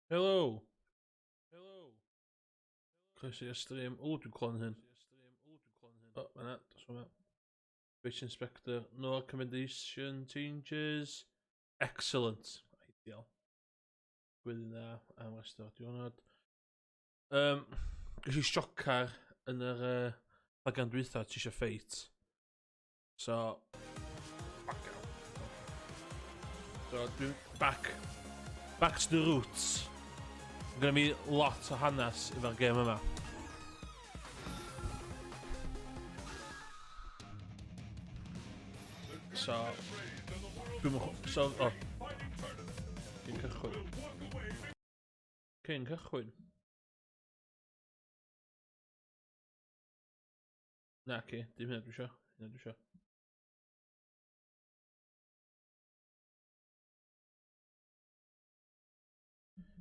Helo. Croeso i'r stream. O, dwi'n clon hyn. O, yna, dos yma. Ffeit Inspector. No accommodation changes. Excellent. Ideal. Gwydyn dda am restr diwrnod. Gys i siocar yn yr bagan dwytha Tisho Ffeit. So, dwi'n back to the roots. Gonna be lot o hanes efo'r gêm yma. So, Cyn cychwyn. Na, ci, dim hynna dwi isio.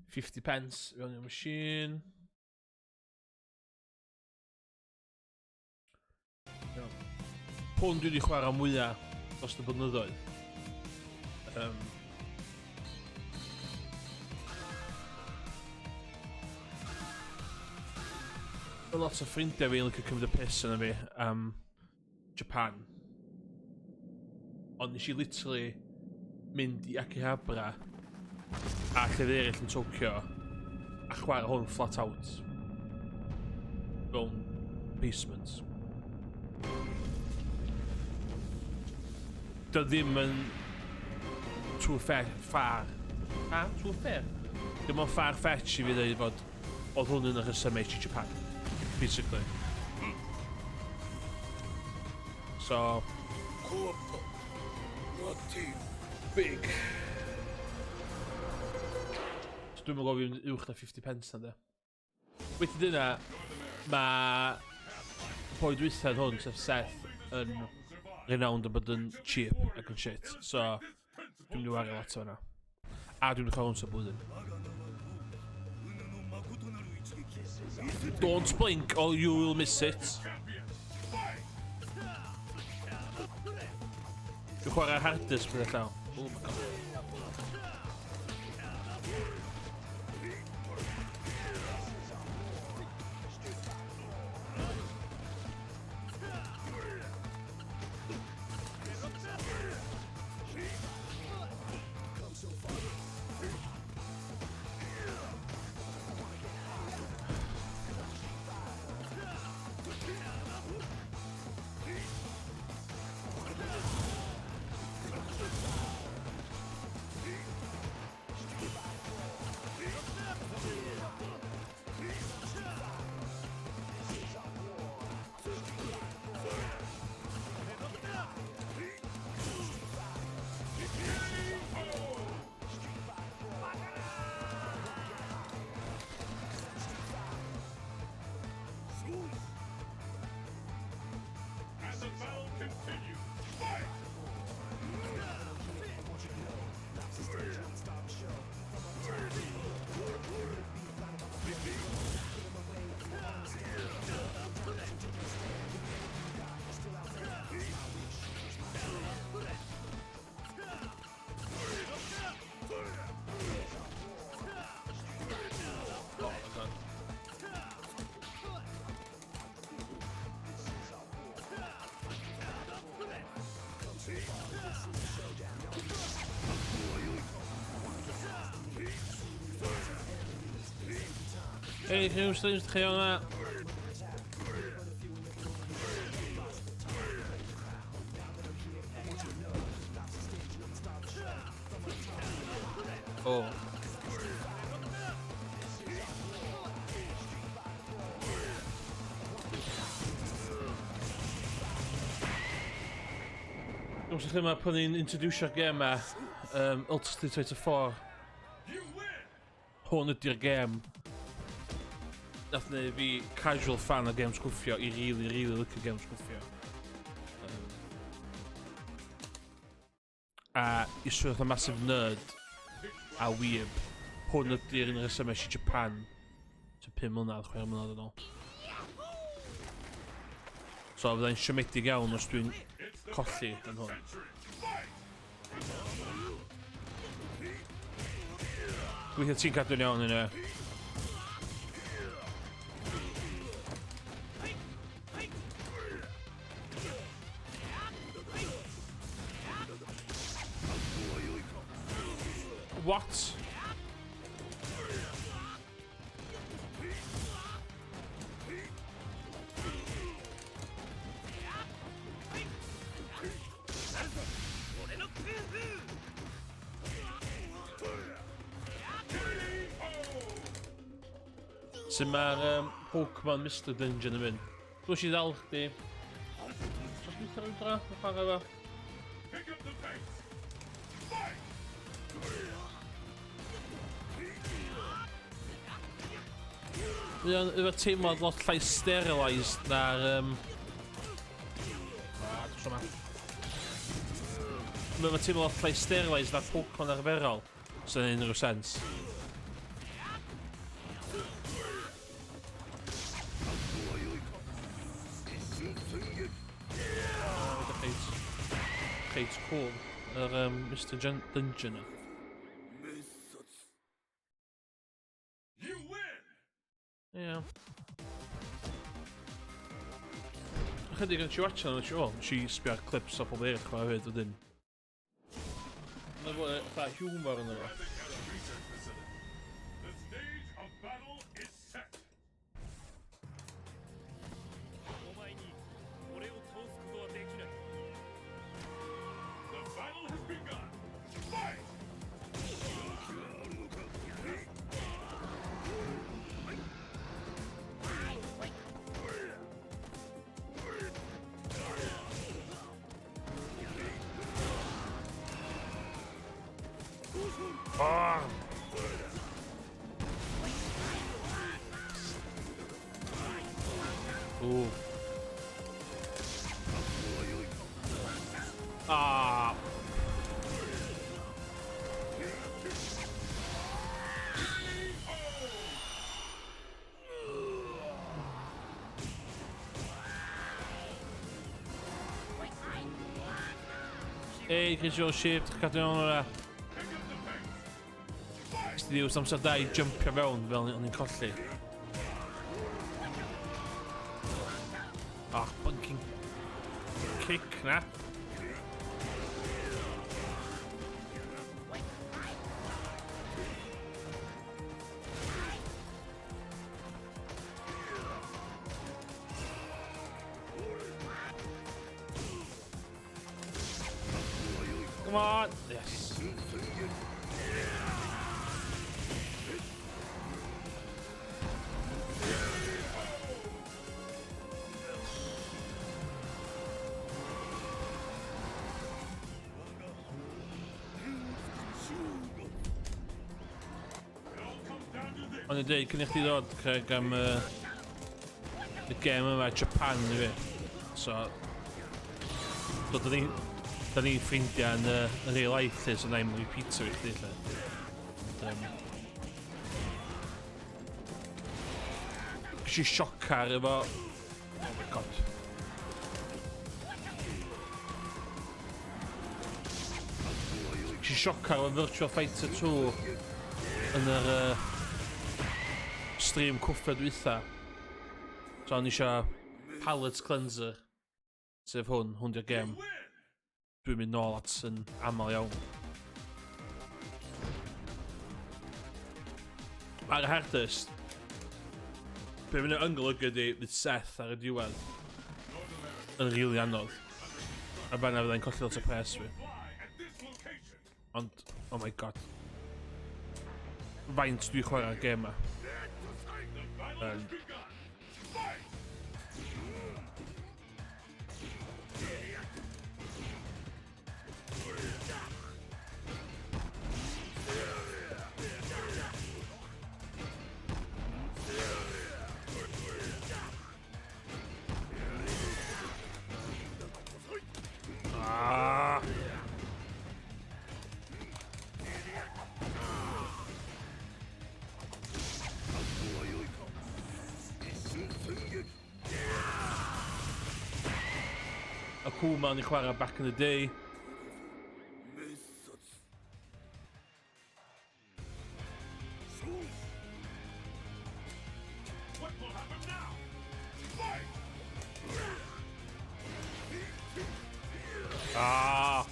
£50 fewn i'r machine. Hwn dwi wedi chwarae mwyaf dros y blynyddoedd. Mae lot o ffrindiau fi'n licio cymryd y piss yna fi am Japan. Ond nes i literally mynd I Akihabara a llefydd eraill yn Tokyo a chwarae hwn flat out mewn basement. Dio ddim yn too far. Too fair? Dim ond far-fetch I fi ddweud fod oedd hwn yn yr rhesymau I Japan, basically. So, big. Dwi'n mynd gofio uwch na £50 na de. Wedi dyna, mae boi dwythad hwn, sef Seth, yn renowned o bod yn cheap ac yn shit. So, dwi'n mynd I wario lot o hwnna. A dwi'n mynd cael hwn sy'n blwyddyn. Don't blink or you will miss it. Dwi'n chwarae hardest bydd llaw. Oh my god. Hey, chi'n streams chi o'na? O. Dwi'n sy'n lle pan ni'n introducio'r gêm ma, Ultra Street Fighter 4. Hwn ydy'r gêm. Nath neu fi casual fan o gêm sgwffio I really licio gêm sgwffio. A I swydd o massive nerd a weeb, hwn ydy'r un o'r rhesymau I Japan. So 5 mlynedd, 6 mlynedd yn ôl. So fyddai'n siomedig iawn os dwi'n colli yn hwn. Weithio ti'n cadw'n iawn yna. What? Sut mae'r Pokemon Mr Dungeon yn mynd? Dwi'n si ddal chdi. Os Mr Ultra? Yn chwarae fo? Mae'n efo teimlad lot llai sterilised na'r Mae'n efo teimlad lot llai sterilised na'r Pokemon arferol. Sy'n unrhyw sens. Ffeit cool. Yr Mr Dungeon. Ie. Chydig yn ti watcha nhw, si sbio'r clips o pobl erich ma hefyd wedyn. Mae'n fod fatha humor yn yma. Ooh. Ah. Hey, Tisho shape, cadw nhw'n hwnna. Ysdi ddiws amser da I jumpio fewn fel o'n i'n colli. Ah, bunking kick na. Come on! Yes. O'n i'n dweud cyn I chdi ddod, Craig, am y gêm yma Japan I fi. So, da ni'n ffrindiau yn real life lle, so na i'n repeater I chdi lle. Gys I siocar efo... Oh my god. Gys I siocar efo Virtual Fighter 2 yn yr stream cwffa dwytha. So o'n isio palette cleanser sef hwn di'r gêm. Dwi'n mynd nôl at yn aml iawn. Ar y hardest, be mynd yn yngolygu fydd Seth ar y diwedd yn rili anodd. A fanna fyddai'n colli lot o pres fi. Ond, oh my god. Faint dwi'n chwarae'r gêm ma. A cool man I chwarae back in the day. Ah!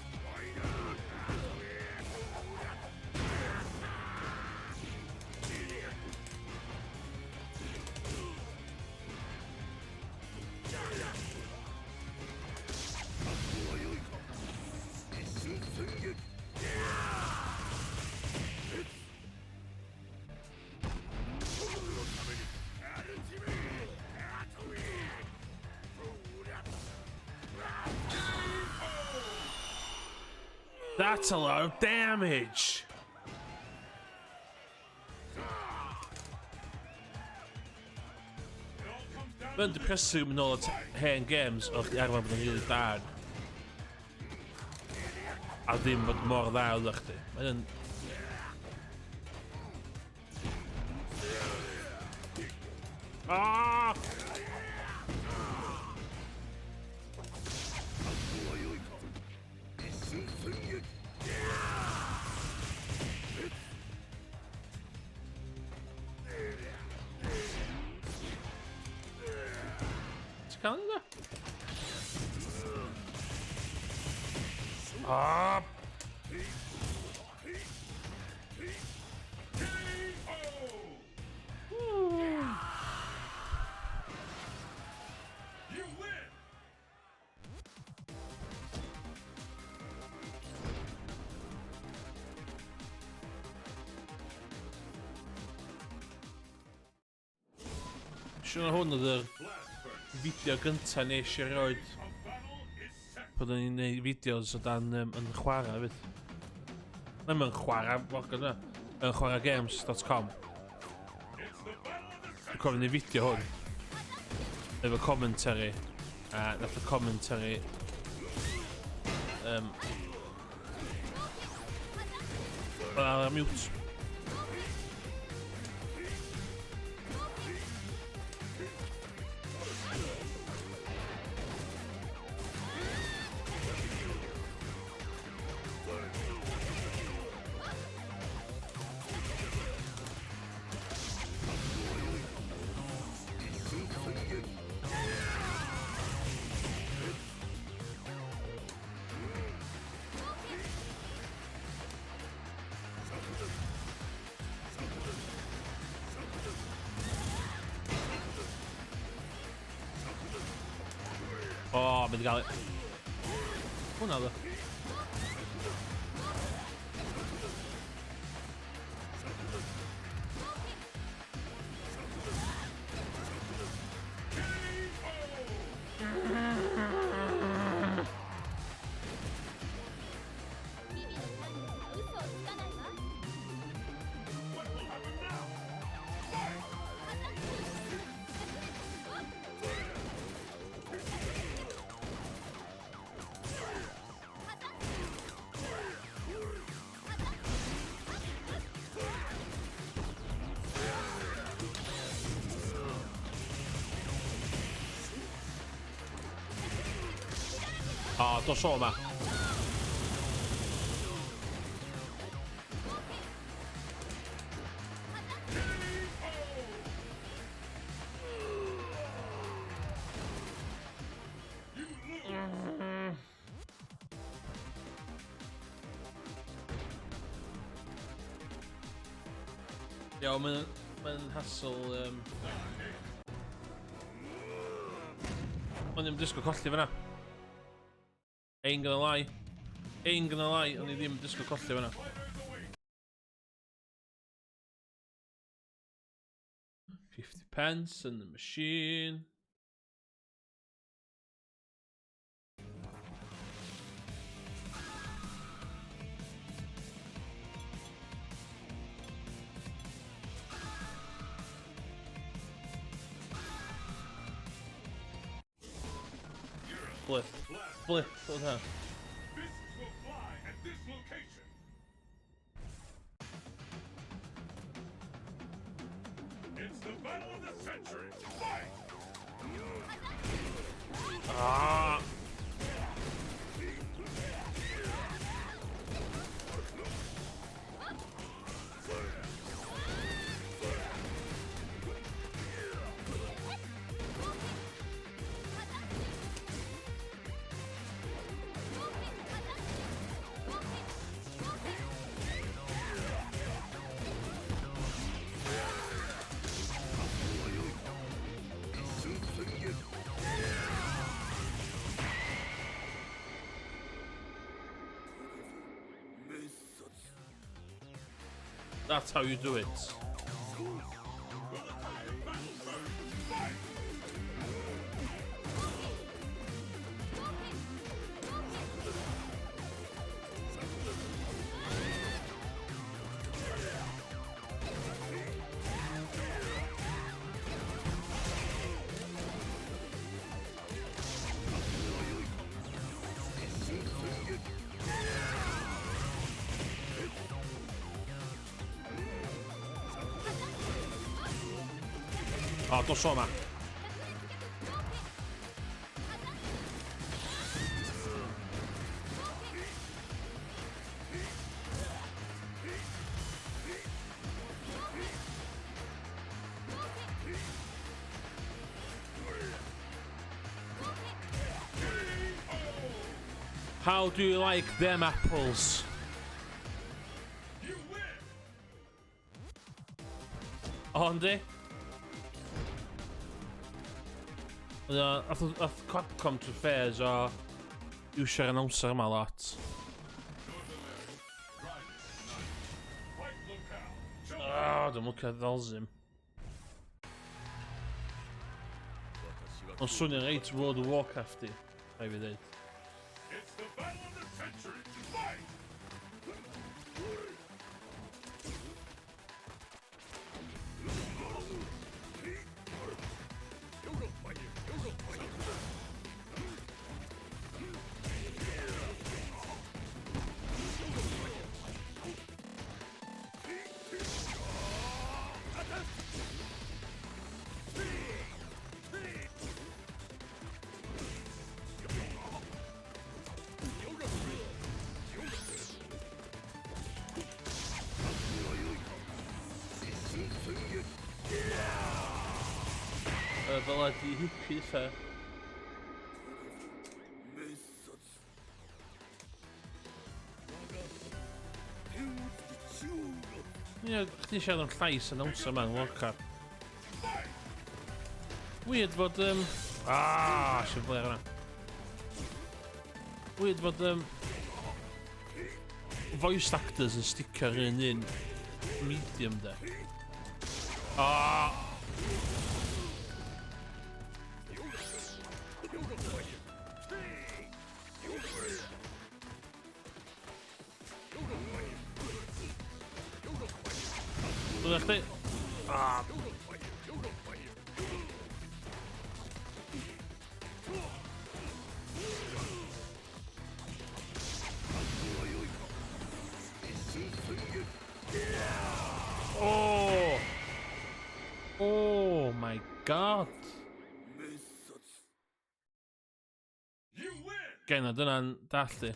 That's a lot of damage. Mae'n depressing yn ôl at hen games o'ch di arfer bod yn rili da. A ddim bod mor dda oedd chdi. Mae'n... Ah! Canada. Ah! Siwr hwn oedd yr fideo gynta nes i roed bod ni'n neud fideos o dan yn chwarae fyd. Ddim yn chwarae, yn chwaraegames.com. Dwi'n cofio neud fideo hwn efo commentary a nath y commentary ar mute. Oh, mynd i gael... Hwna ddo. O, dos o yma. Iawn, mae'n hassle... O'n ddim disgo colli fyna. Ain't gonna lie, o'n i ddim disgo colli fyna. £50 in the machine. Blip, what's that? Missiles will fly at this location. It's the battle of the century. Fight! Ah! That's how you do it. O, dos o ma. How do you like them apples? O, yndi? Ath Capcom to Fairs o iwsio'r announcer yma lot. Dwi'n mwyn ddolsym. Ond swnio'n reit World of Warcraft-y, rhaid fi ddeud. It's the battle of the century. Fight! Fel ydi hippie ffe. Ie, chdi siarad am llais announcer yma yn Warcraft. Weird fod sy'n ble hwnna. Weird fod voice actors yn sticio ar un medium de. Dwi'n chdi? Oh my god. Genna, dyna'n dallu.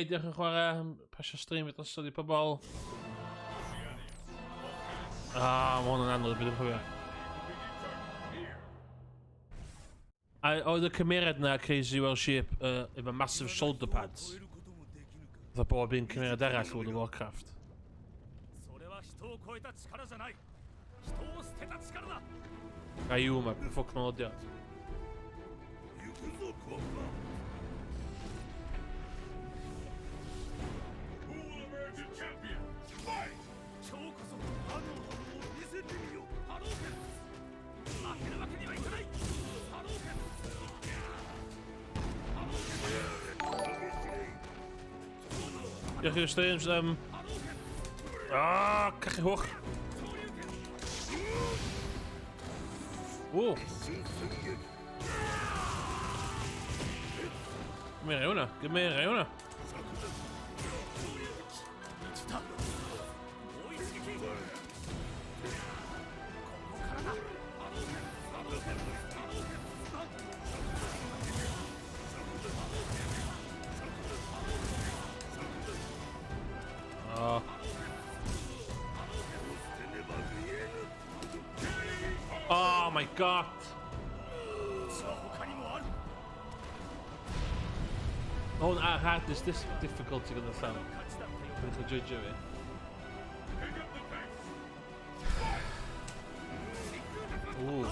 Diolch yn chwarae, pasio stream i ddosod i pobol. Mae hwn yn anodd byd yn chwarae. Oedd y cymeriad na Crazy Welsh Sheep efo massive shoulder pads. Oedd o bob un cymeriad arall World of Warcraft. Raiw yma, ffwc ma'n odio. Diolch i'r streams, cachu hwch. Gymera hwnna. Oh my god. Oh, I had this difficulty with the sound. Dwi'n cael judge fi. Ooh.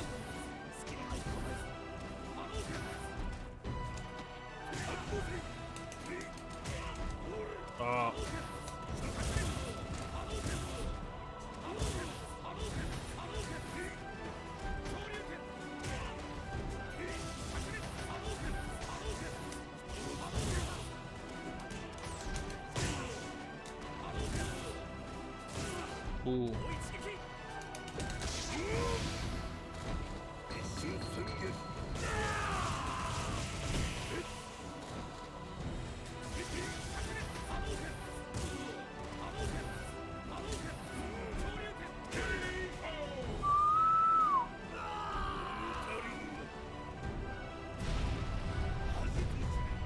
Oh. Ooh.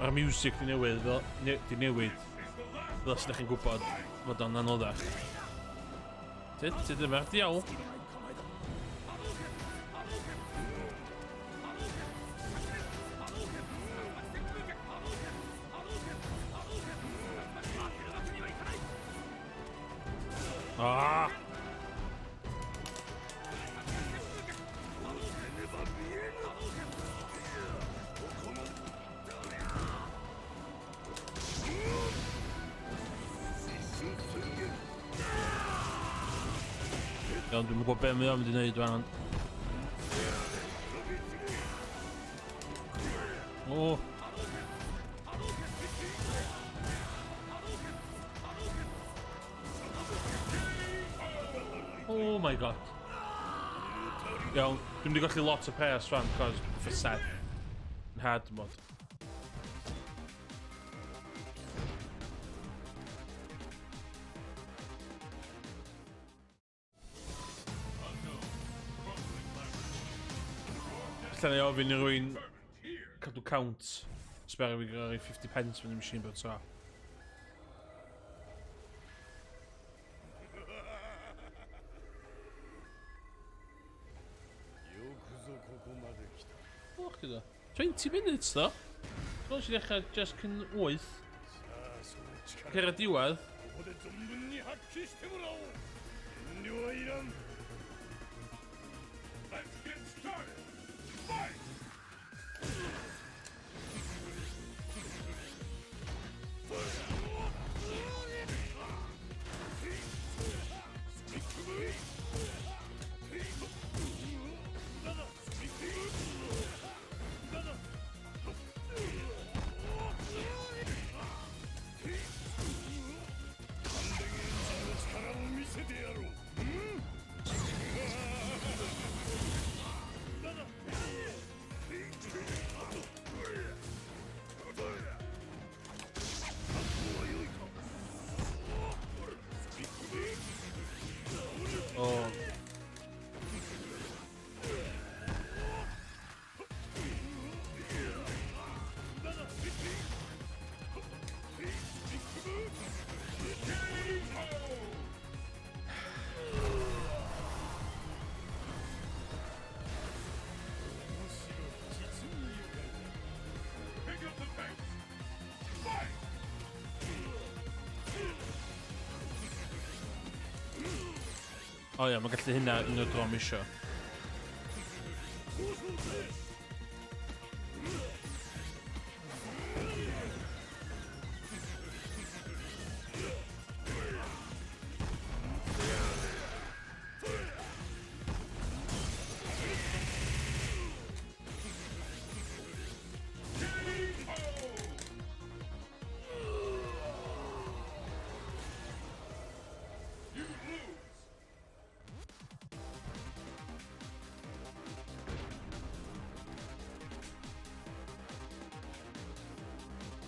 Mae'r music di newid fel... di newid. Fel os ydych chi'n gwybod fod o'n anoddach. Ti dyma'r diawl. Ah! Iawn, dwi'm yn gwybod be mae o'n mynd i wneud rwan. O! Oh my god. Iawn, dwi'm wedi golli lot o pres rwan, cos for Seth. Yn hard mod. Allan ei ofyn i rwy'n cadw count. Sbera fi gyrru 50 pence fy'n y machine bod so. O, chdi do. 20 minutes do. Dwi'n si'n dechrau just cyn 8. Cer y diwedd. Let's get started. Fight! Oh. Pick up the pace. Fight! O ia, mae gallu hynna un o drom isio. You lose.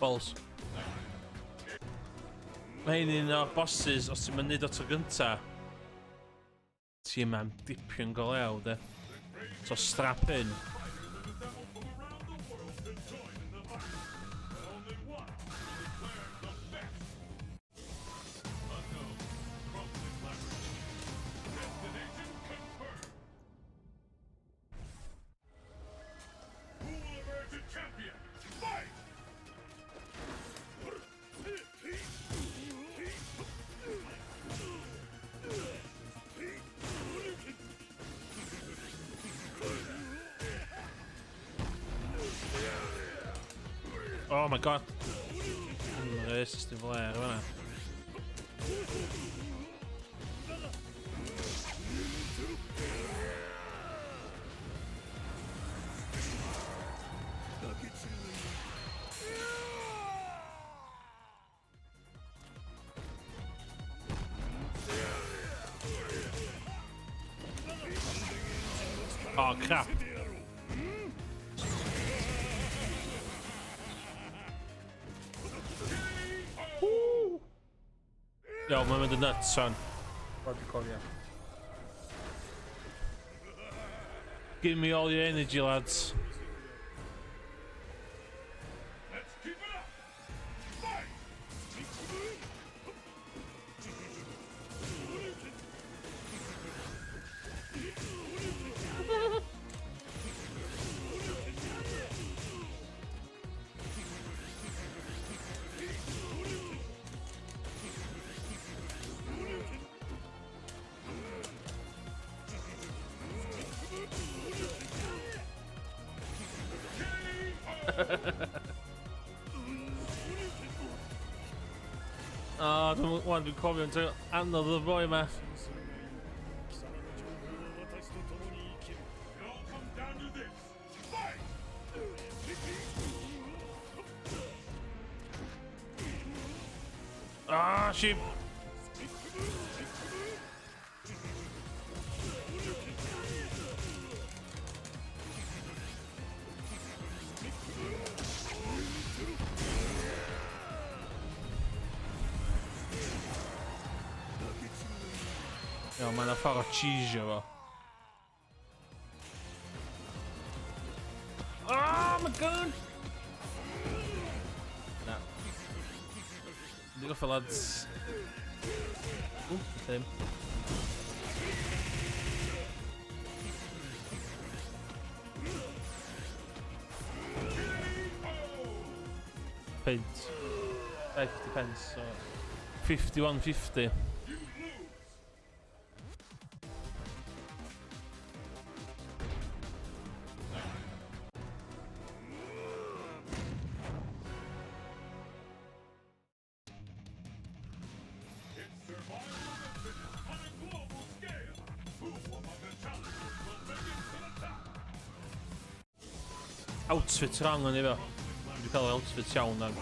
Balls. Mae hyn un o'r bosses, os ti'n mynd o tro gynta, ti yma'n dipyn go lew, de. So strap in. Oh my god. Racist i flair fanna. Oh crap. Woo. Yo, man with the nuts, son. What do you call you? Give me all your energy, lads. Let's keep it up. Fight! Oh, I don't want to come into another boy, man. It all comes down to this. Fight! Ah, sheep. Ja, man har fara Tisho, va? Ah, my gun! No. Det går för lads. Same. Ffeit. 50 pence, so 51.50. Outfit wrong on efo. Dwi'n cael outfit iawn dan.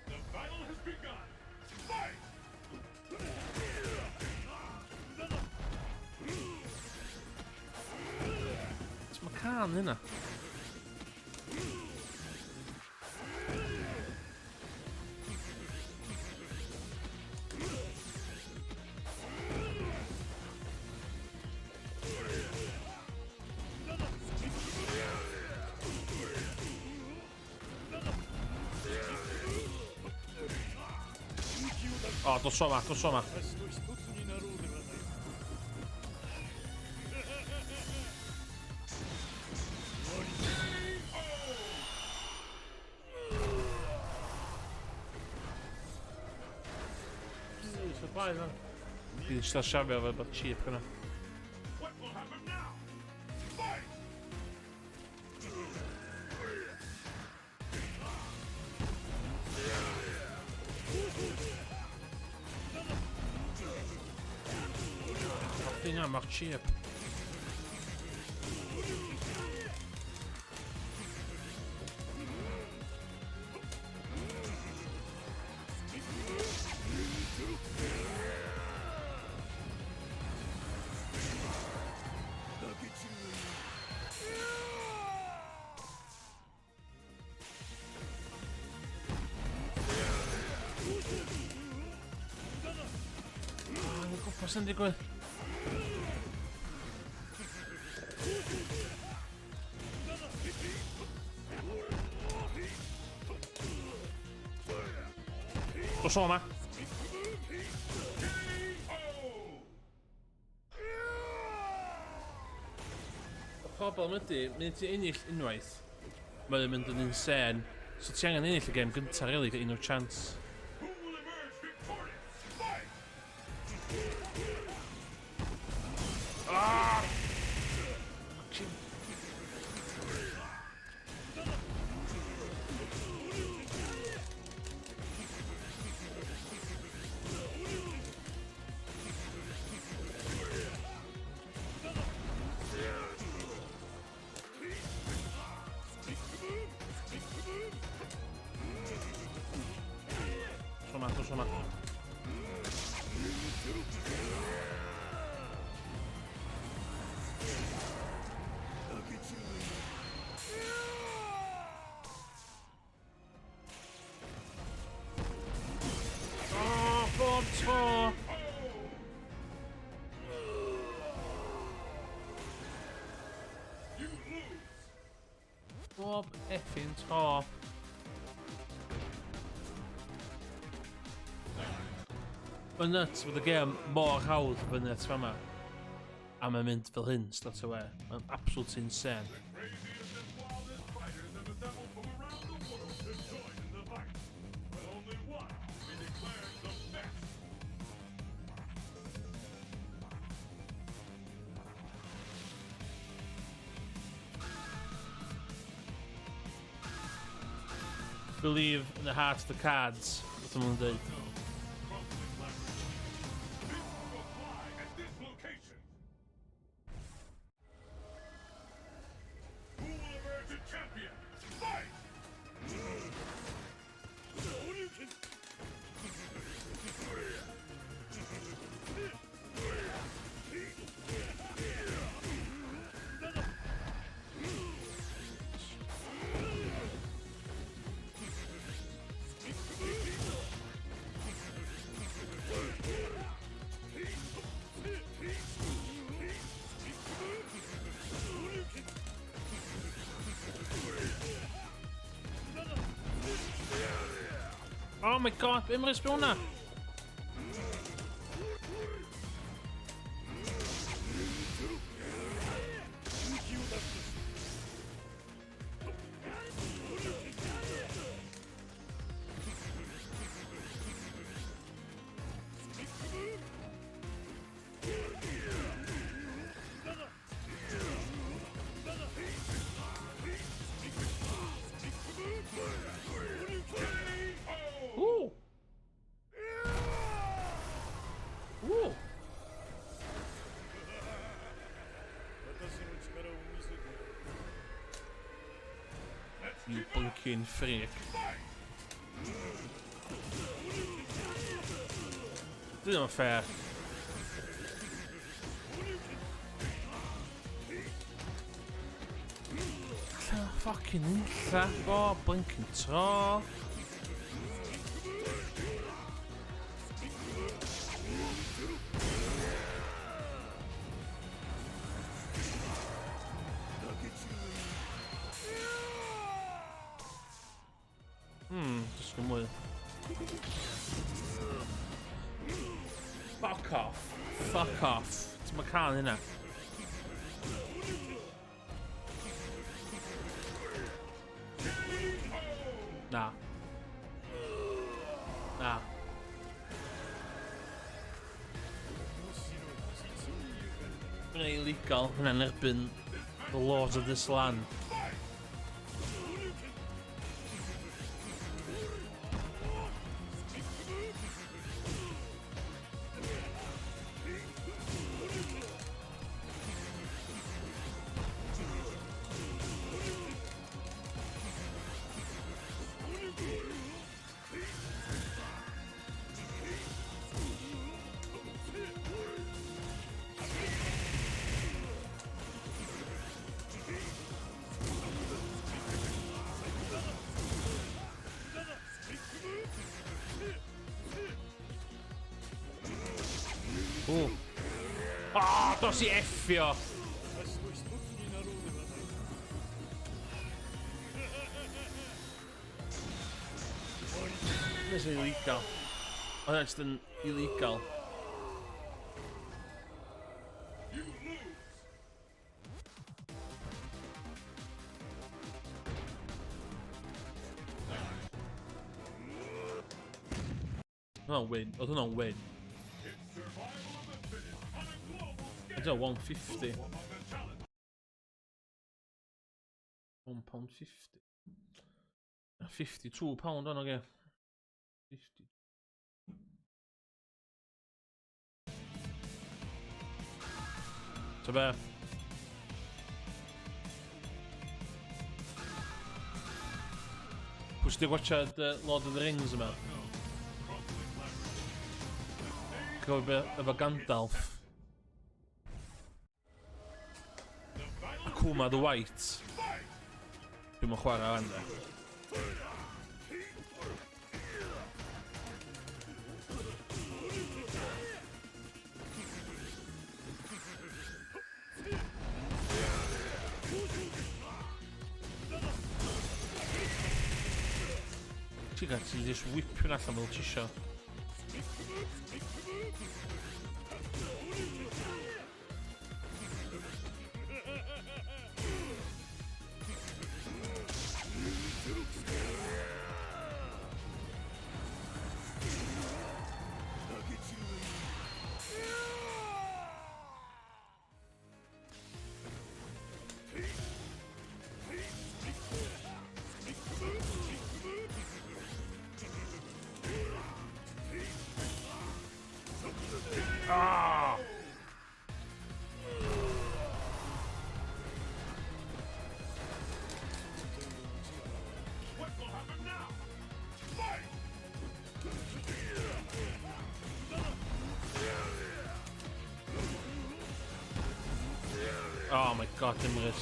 The battle has begun. Fight! Mae can hynna. O, dos o ma, dos o ma. Surprise, huh? Fi sta siafio fe bod cheap yna. What will happen now? Fight! Dyna mor cheap. Gwmpas yn digwydd. Dos o ma. Y problem ydy, mynd ti ennill unwaith, mae'n mynd yn insane. So ti angen ennill y gêm gyntaf, really, gael unrhyw chance. Who will emerge victorious? Fight! Ah! os hwnna. O, bob to! Bob effing to. Mae'n nuts fydd y gêm mor hawdd fy nuts fama. A mae'n mynd fel hyn, straight away. Mae'n absolutely insane. Believe in the heart of the cards. That's what I'm gonna do. Oh my god, be mae'n respawn na? You bunking freak. Dit is not fair. Fucking inlla. Oh, blinking tro. Just one more. Fuck off. Fuck off. It's my car, innit? Nah. Nah. Mae'n illegal yn erbyn the laws of this land. Oh. Ah, dos i effio. This is illegal. Oh, that's an illegal. I don't win. I don't win. It's a 150. £1.50. £52 on again. 50. So bad. Pwys di watchad Lord of the Rings yma? Gofio efo Gandalf. Akuma the White. Dwi'n mwyn chwarae fan de. Ti'n just whipio'n allan fel Tisho. Ah! What will happen now? Fight! Oh my god, Imris.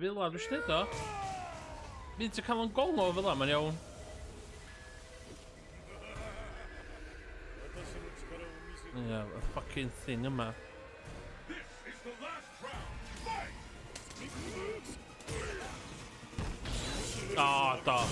Fel la, dwi'n siarad o. Fydd ti'n cael yn gongo fel la, mae'n iawn. Ie, y fucking thing yma. This is the last round. Fight! Ah, da.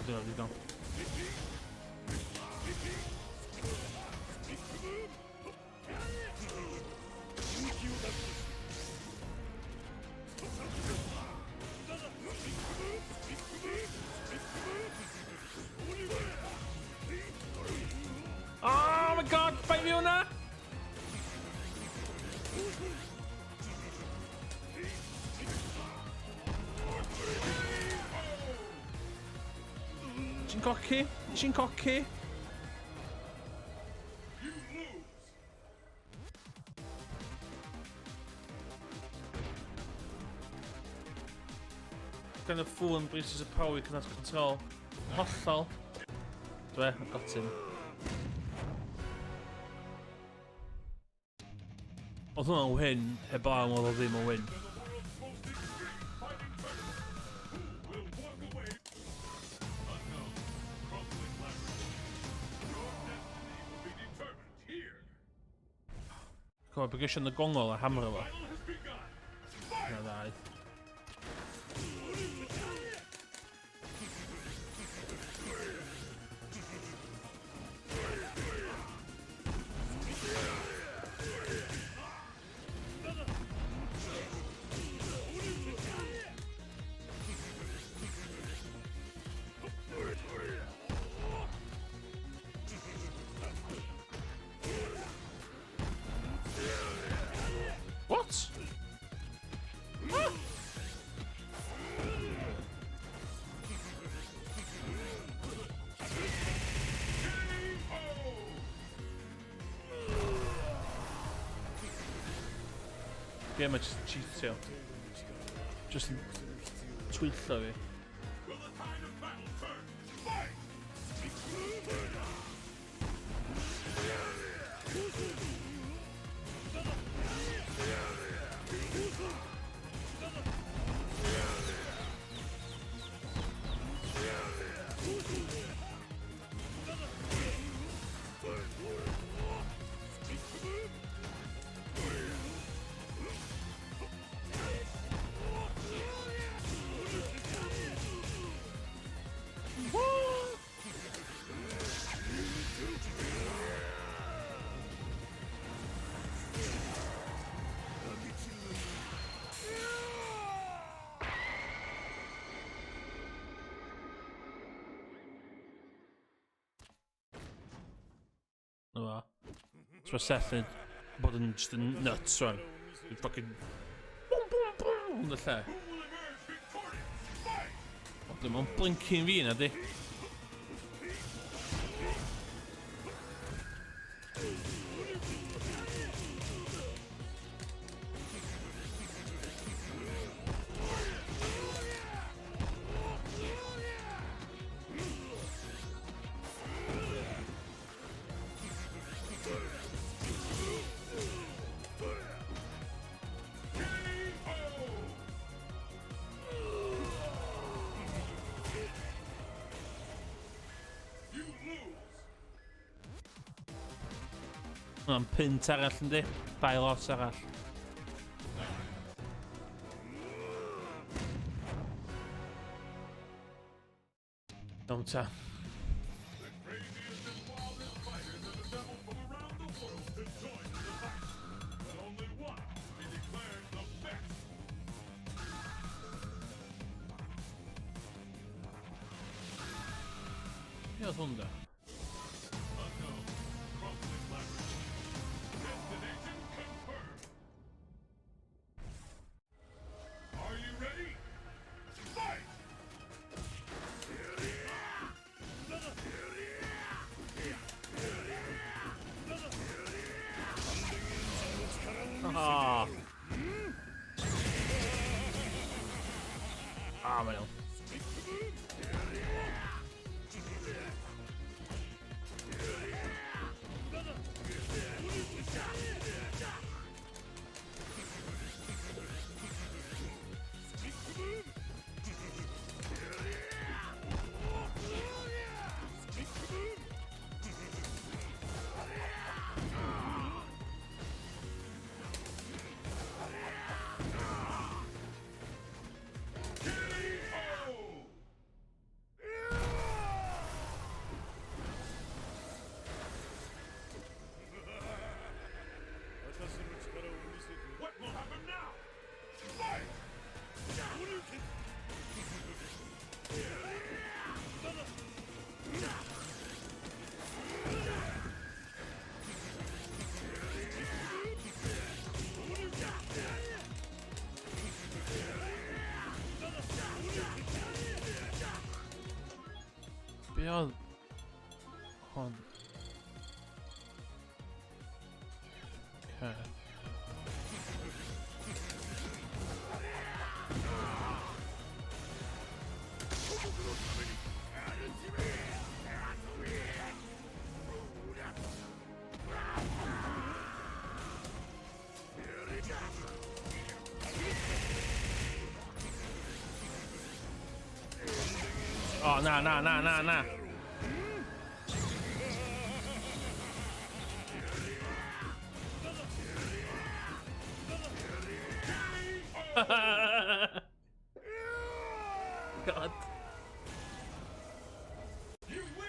Dwi'n ddigon. Oh my god, bai fi hwnna! Ti'n coci? Gan y ffwl yn braces y power you can have control. Hollol. Dwe, I've got him. Oedd hwnna'n win, heb arm oedd o ddim yn win. Come on, bygysio yn y gongol a hammer efo. Na ddau. What? Ah! Yeah, ma just cheatio. Just tweet fi. Will the tide of battle turn? Fight! No. So mae Seth yn bod yn just yn nuts rwan. Yn fucking... Boom, boom, boom! Yn y lle. O, dim ond blinking fi yna, di. Mae'n pint arall yndi? 2 lot arall. Iawn ta. Be oedd hwn da? Ah, mae'n iawn. What will happen now? Fight! Be oedd hon? Okay. Oh, na. God. You win!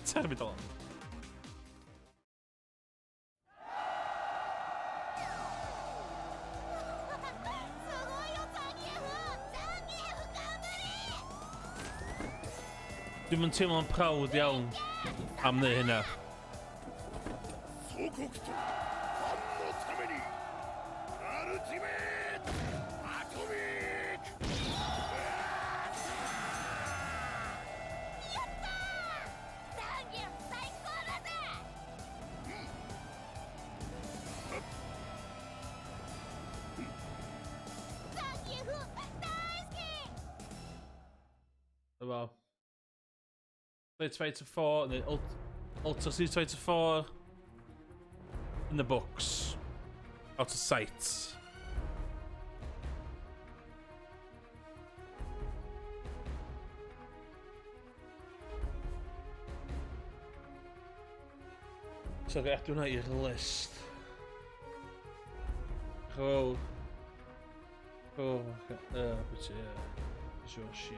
Time it on. Dwi'n mynd teimlo'n proud iawn am neu hynna. Well, Ffeit 4 and then Ultra Street Fighter 4 in the books. Out of sight. So I do not your list. Oh, but it's your ship.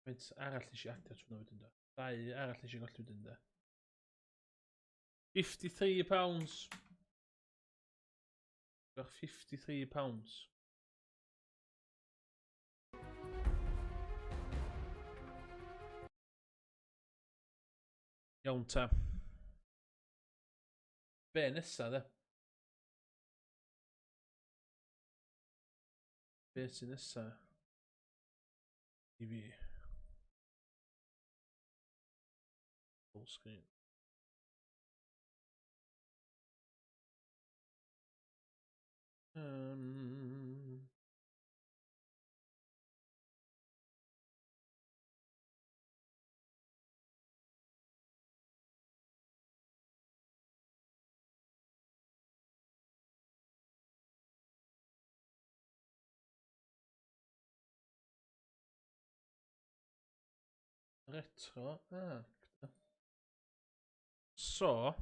Faint arall nes I adio trwy'n wedyn da? 2 arall nes I golli wedyn da? £53. £53. Iawn ta. Be nesa de? Be sy'n nesa? I fi. Full screen. Retro act. So.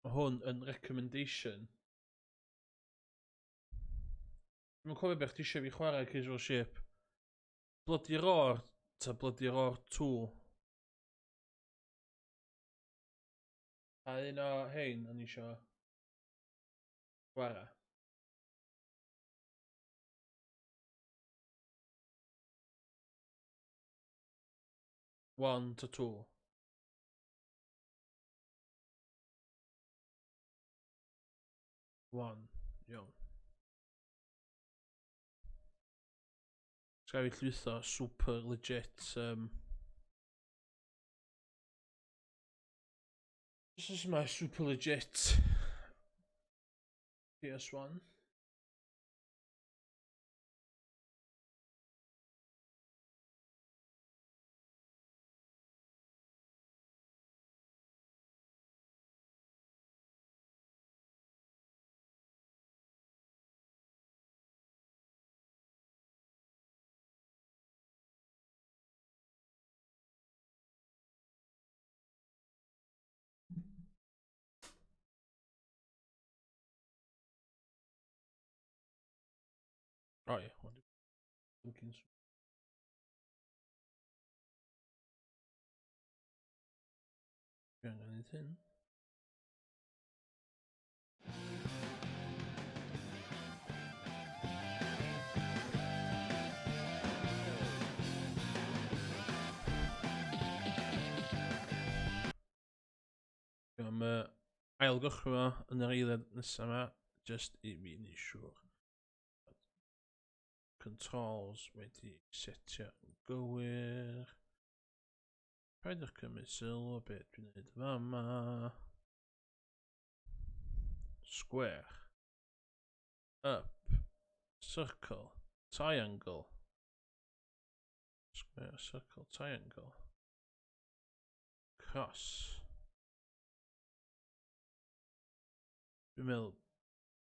Mae hwn yn recommendation. Dwi'n cofio beth ti eisiau fi chwarae Casual Shape. Bloody Roar ta Bloody Roar 2. A un o hein o'n eisiau chwarae. 1 to 2. One, iawn. Sgai fi llwytho super legit this is my super legit PS1. Oh yeah, what looking anything. Am ail gychwyn yn yr eiliad nesaf yma, just i fi ni siwr. Controls wedi setio yn gywir. Paid o'ch cymryd sylw o beth dwi'n neud fama. Square. Up. Circle. Triangle. Square, circle, triangle. Cross. Dwi'n meddwl,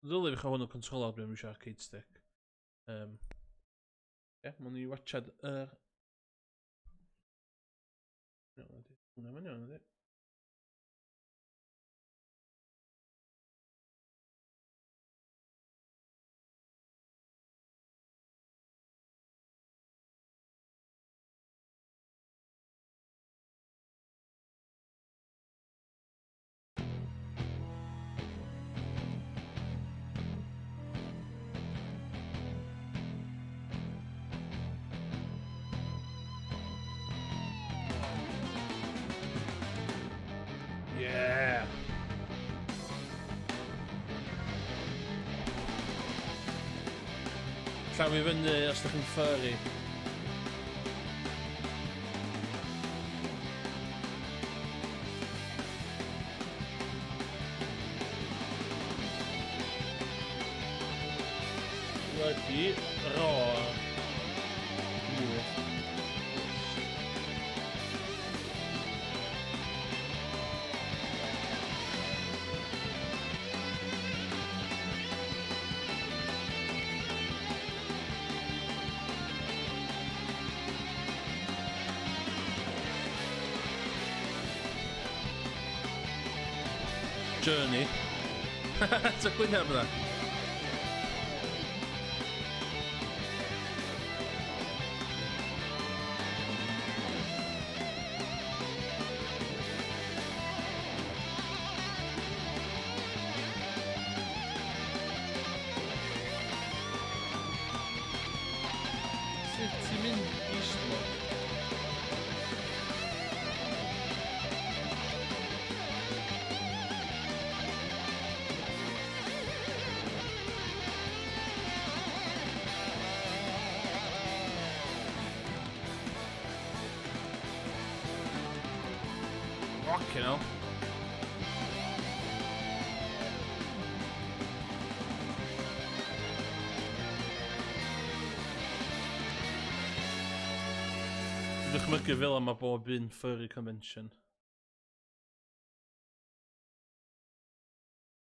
ddylai fi chael hwn o control out dwi'n eisiau arcade stick. Mwyn i watchad yr... Hwna ma'n iawn ydi. Yeah! Llaw mi fyny os da chi'n furry. Bloody Roar. Journey. Co gwyneb yna? Fucking hell. Dwi'n dychmygu fel yma bob un furry convention.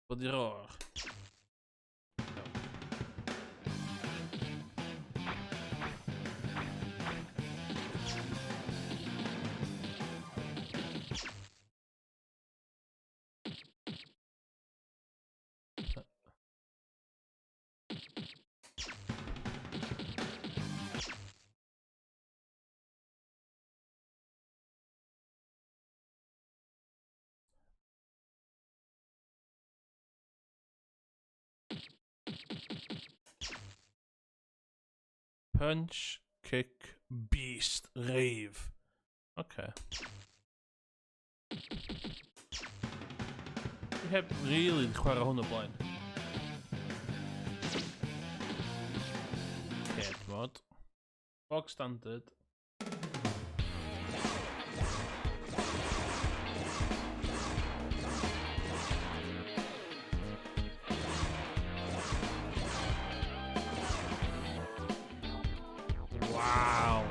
Bod i'r o'r. Punch, kick, beast, rave. Okay. Dwi heb really chwarae hwn o blaen. Head mod. Bog standard. Wow.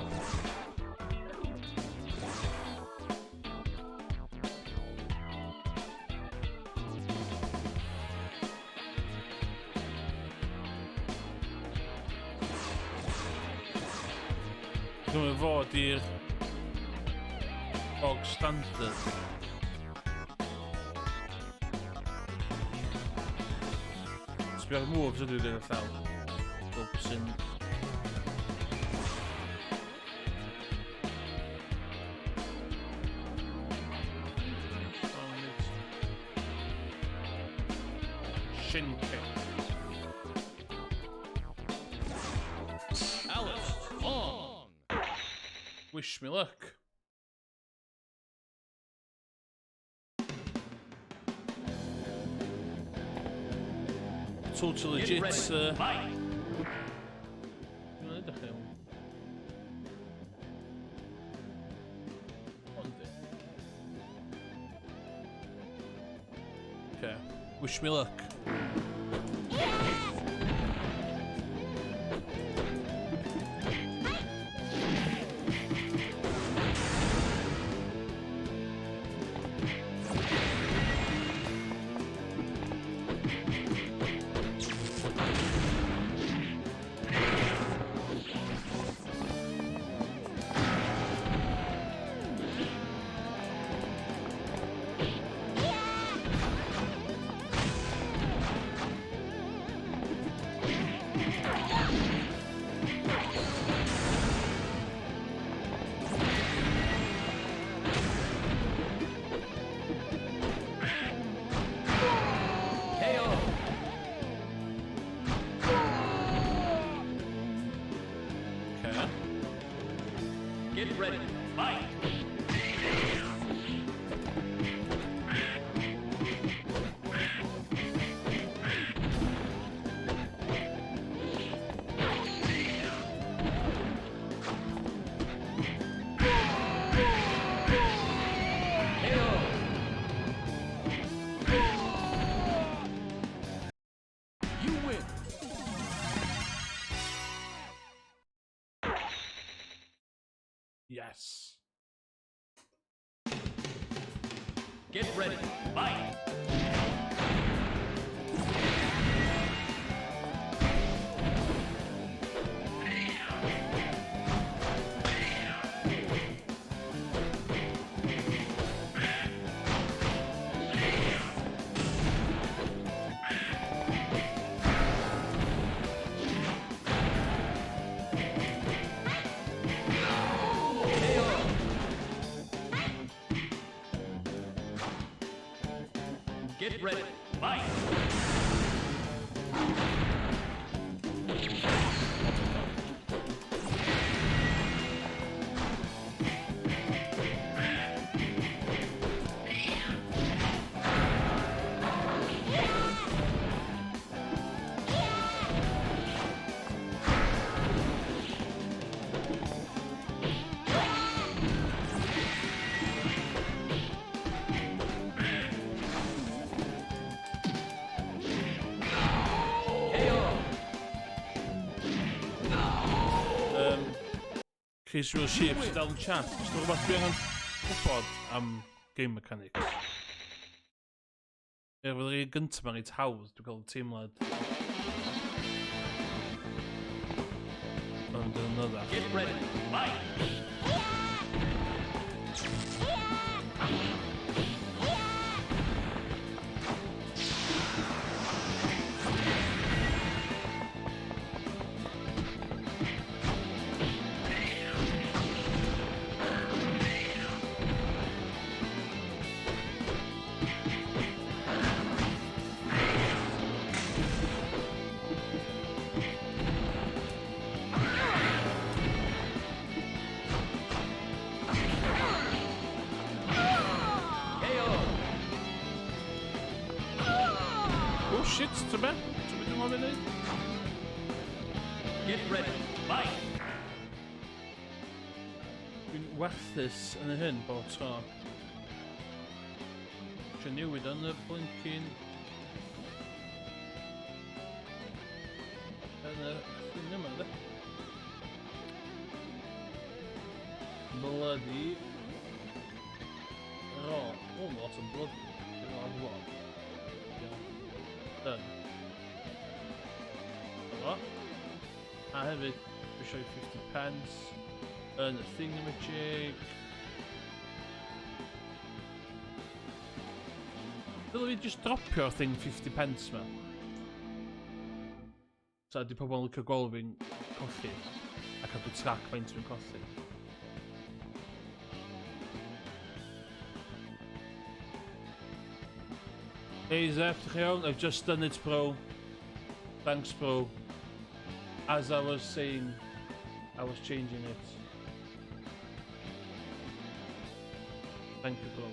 Dwi'n fod i'r bog standard. Sbio'r moves ydw i ddim yn llawn. Dwi'n sy'n... Shin kick. Alice, long. Wish me luck. Totally legit. Fight. Okay. Wish me luck. Get ready. Fight. You win. Yes. Get ready. Fight. Get ready. Fight. case yw'r sheep sydd dal yn chat. Os dwi'n rhywbeth dwi angen gwybod am game mechanics. Fydd yr gyntaf ma'n reit hawdd, dwi'n cael teimlad. Ond yn another. Get ready, fight! Shit, to be? Should we do more minutes? Get ready, fight! Dwi'n werthus yn y hyn bod tro. Eisiau newid yn y blinking... yn y thing yma, de? Bloody... raw. Oh, lot of blood. Dwi'n meddwl what? Done. What? A hefyd, we show you 50 pence. Earn a thingamajig. Dyle fi just dropio'r thing 50 pence ma. So di pobl yn licio gweld fi'n colli. A cadw trac faint fi'n colli. Hey Zep, I've just done it, bro. Thanks, bro. As I was saying, I was changing it. Thank you, bro.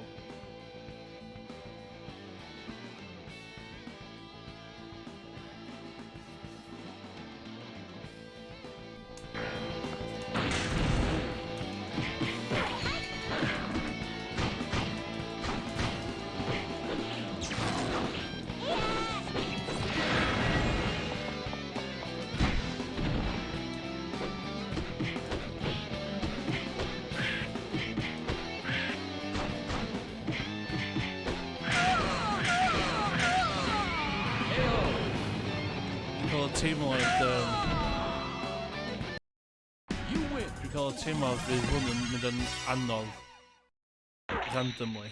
Dwi'n cael y teimlad fydd hwn yn mynd yn anodd randomly.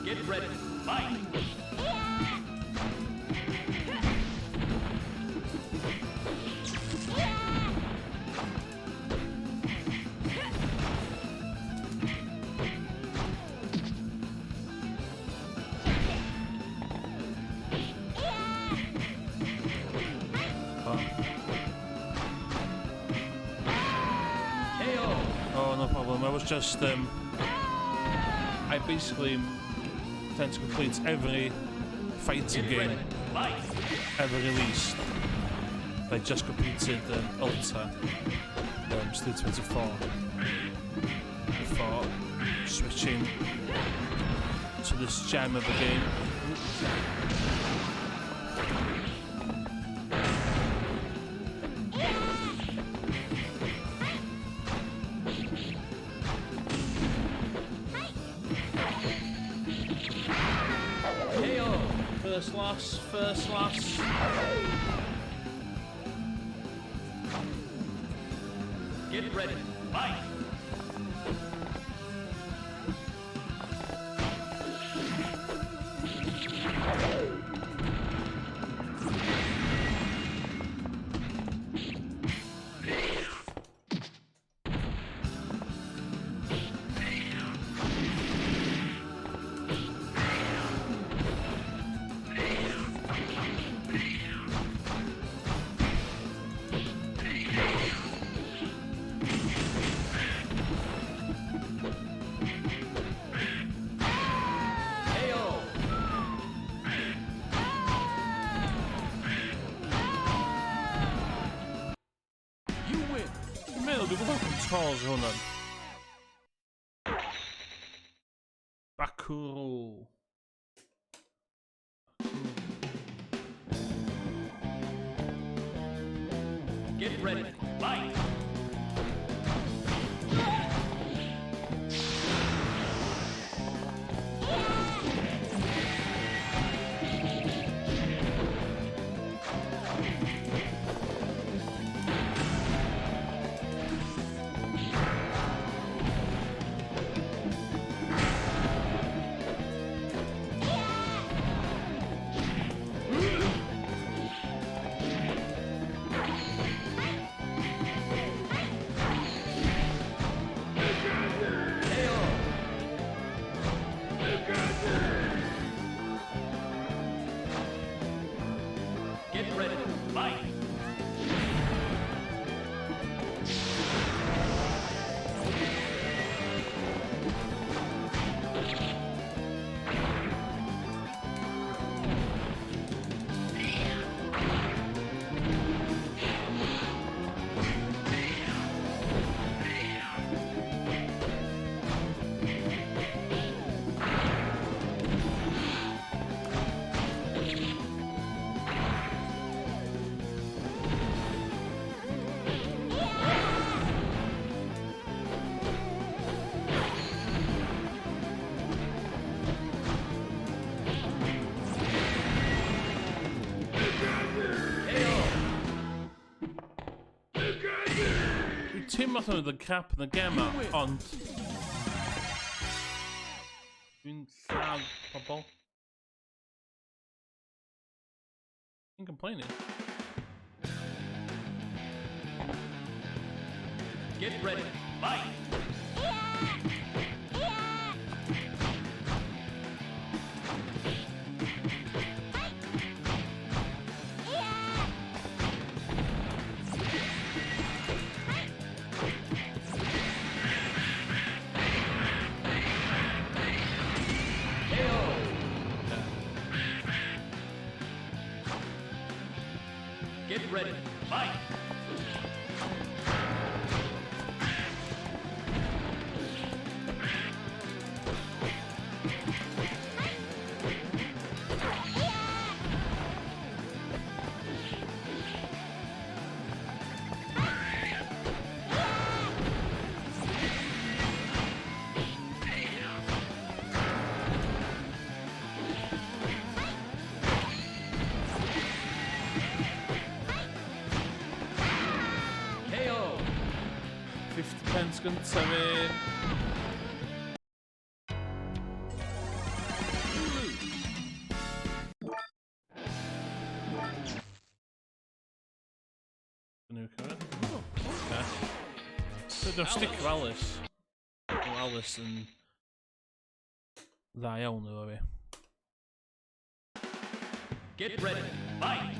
Get ready, fight! Oh, no problem. I was just I basically tend to complete every fighting game ever released. I just completed Ultra Street 24 before switching to this gem of a game. First loss. Get ready, fight! Dwi'n gwybod controls hwnna. Bakuro. ready. Fight! Get ready. Fight! Ti'n math oedd y crap yn y gema, ond... Dwi'n lladd pobl. Dwi'n complaining. Get ready. Fight! Get ready. Fight! KO! 50 pence gyntaf fi. New card. Oh, okay. So dwi'n stick of Alice. Wel, Alice yn dda iawn efo fi. Get ready. Fight!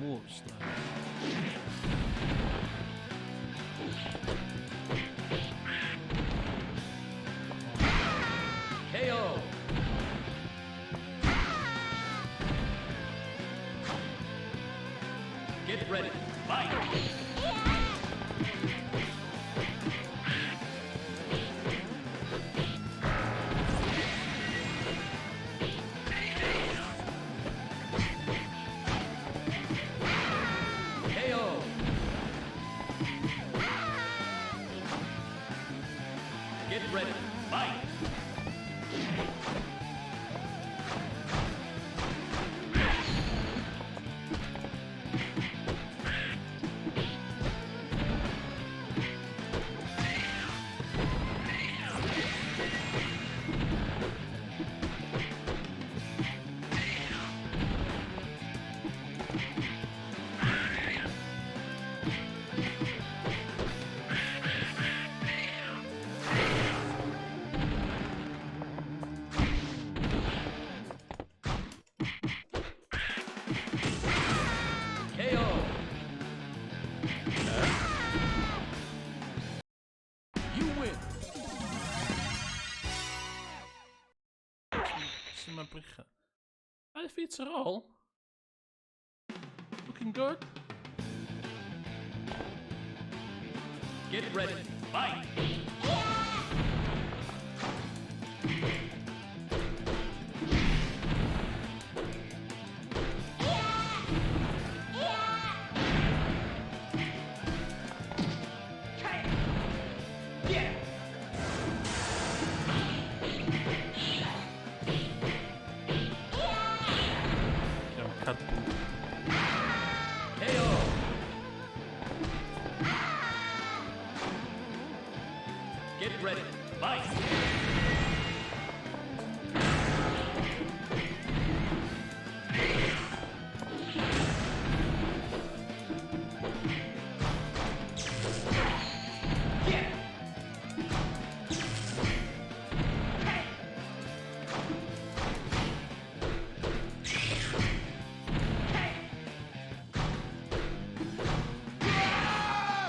Moves now. KO! Get ready. Fight! KO! Get ready. Fight! Sy'n ma bricha. 5 feet ar ôl. Looking good. Get ready. Fight. Cut. KO. Get ready. Fight.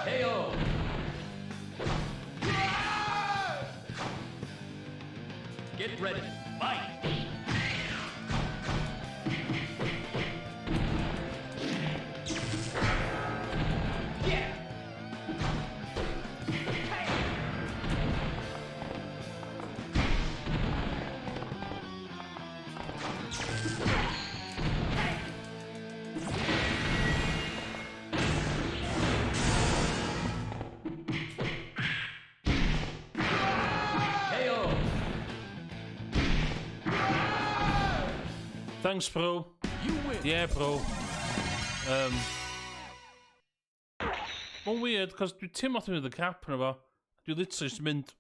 KO. Get ready. Fight. KO. Thanks, bro. You win. Yeah, bro. Mae'n weird, cos dwi teimlo atyn nhw the cap yna fo. Dwi literally just mynd...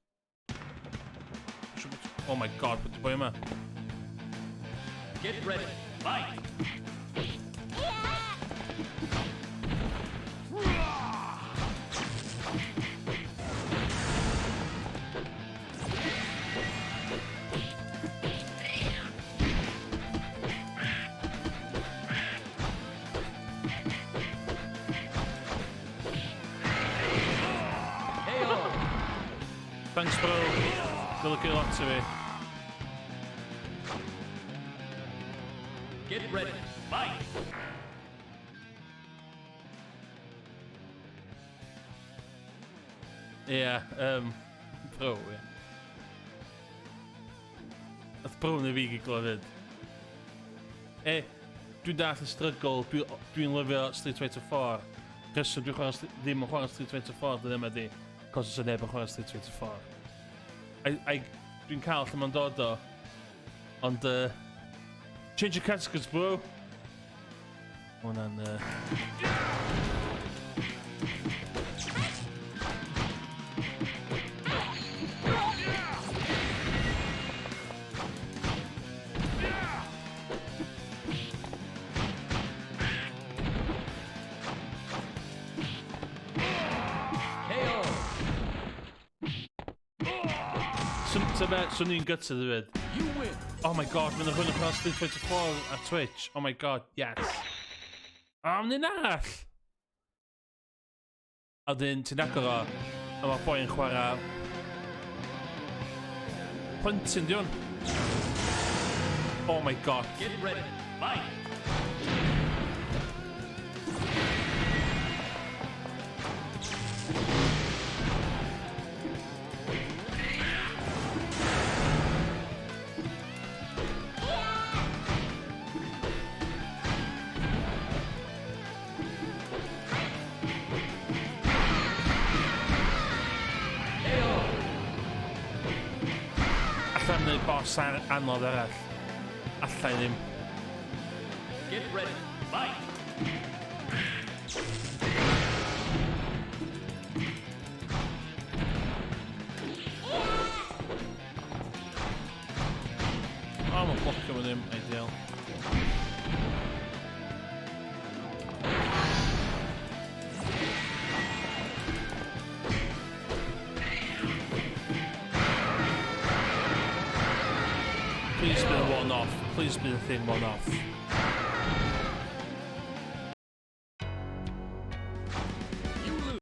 Oh my god, beth di boi yma? Get ready. Fight. KO. Thanks, bro. Golygu lot to fi. Get ready. Fight. Yeah, bro, yeah. Oedd bro na fi giglo fyd. Dwi'n dath y struggle, dwi'n lyfio Street Fighter 4. Rheswm ddim yn chwarae Street Fighter 4 dyn yma di, cos oes neb yn chwarae Street Fighter 4. Dwi'n cael lle mae'n dod o, ond change your categories, bro. Hwna'n KO. Swn i'n gytid i fyd. You win. Oh my god, mae'n hwn yn chwarae Street Fighter 4 ar Twitch. Oh my god, yes. Am ni'n all! A dyn, ti'n agor o, a mae boi yn chwarae... Punting, di hwn. Oh my god. Get ready. Fight. Allan yn boss anodd arall. Allai ddim. Get ready. Fight. O, mae'n blocio fo ddim, ideal. Please be the one-off. Please be the thing one-off. You lose.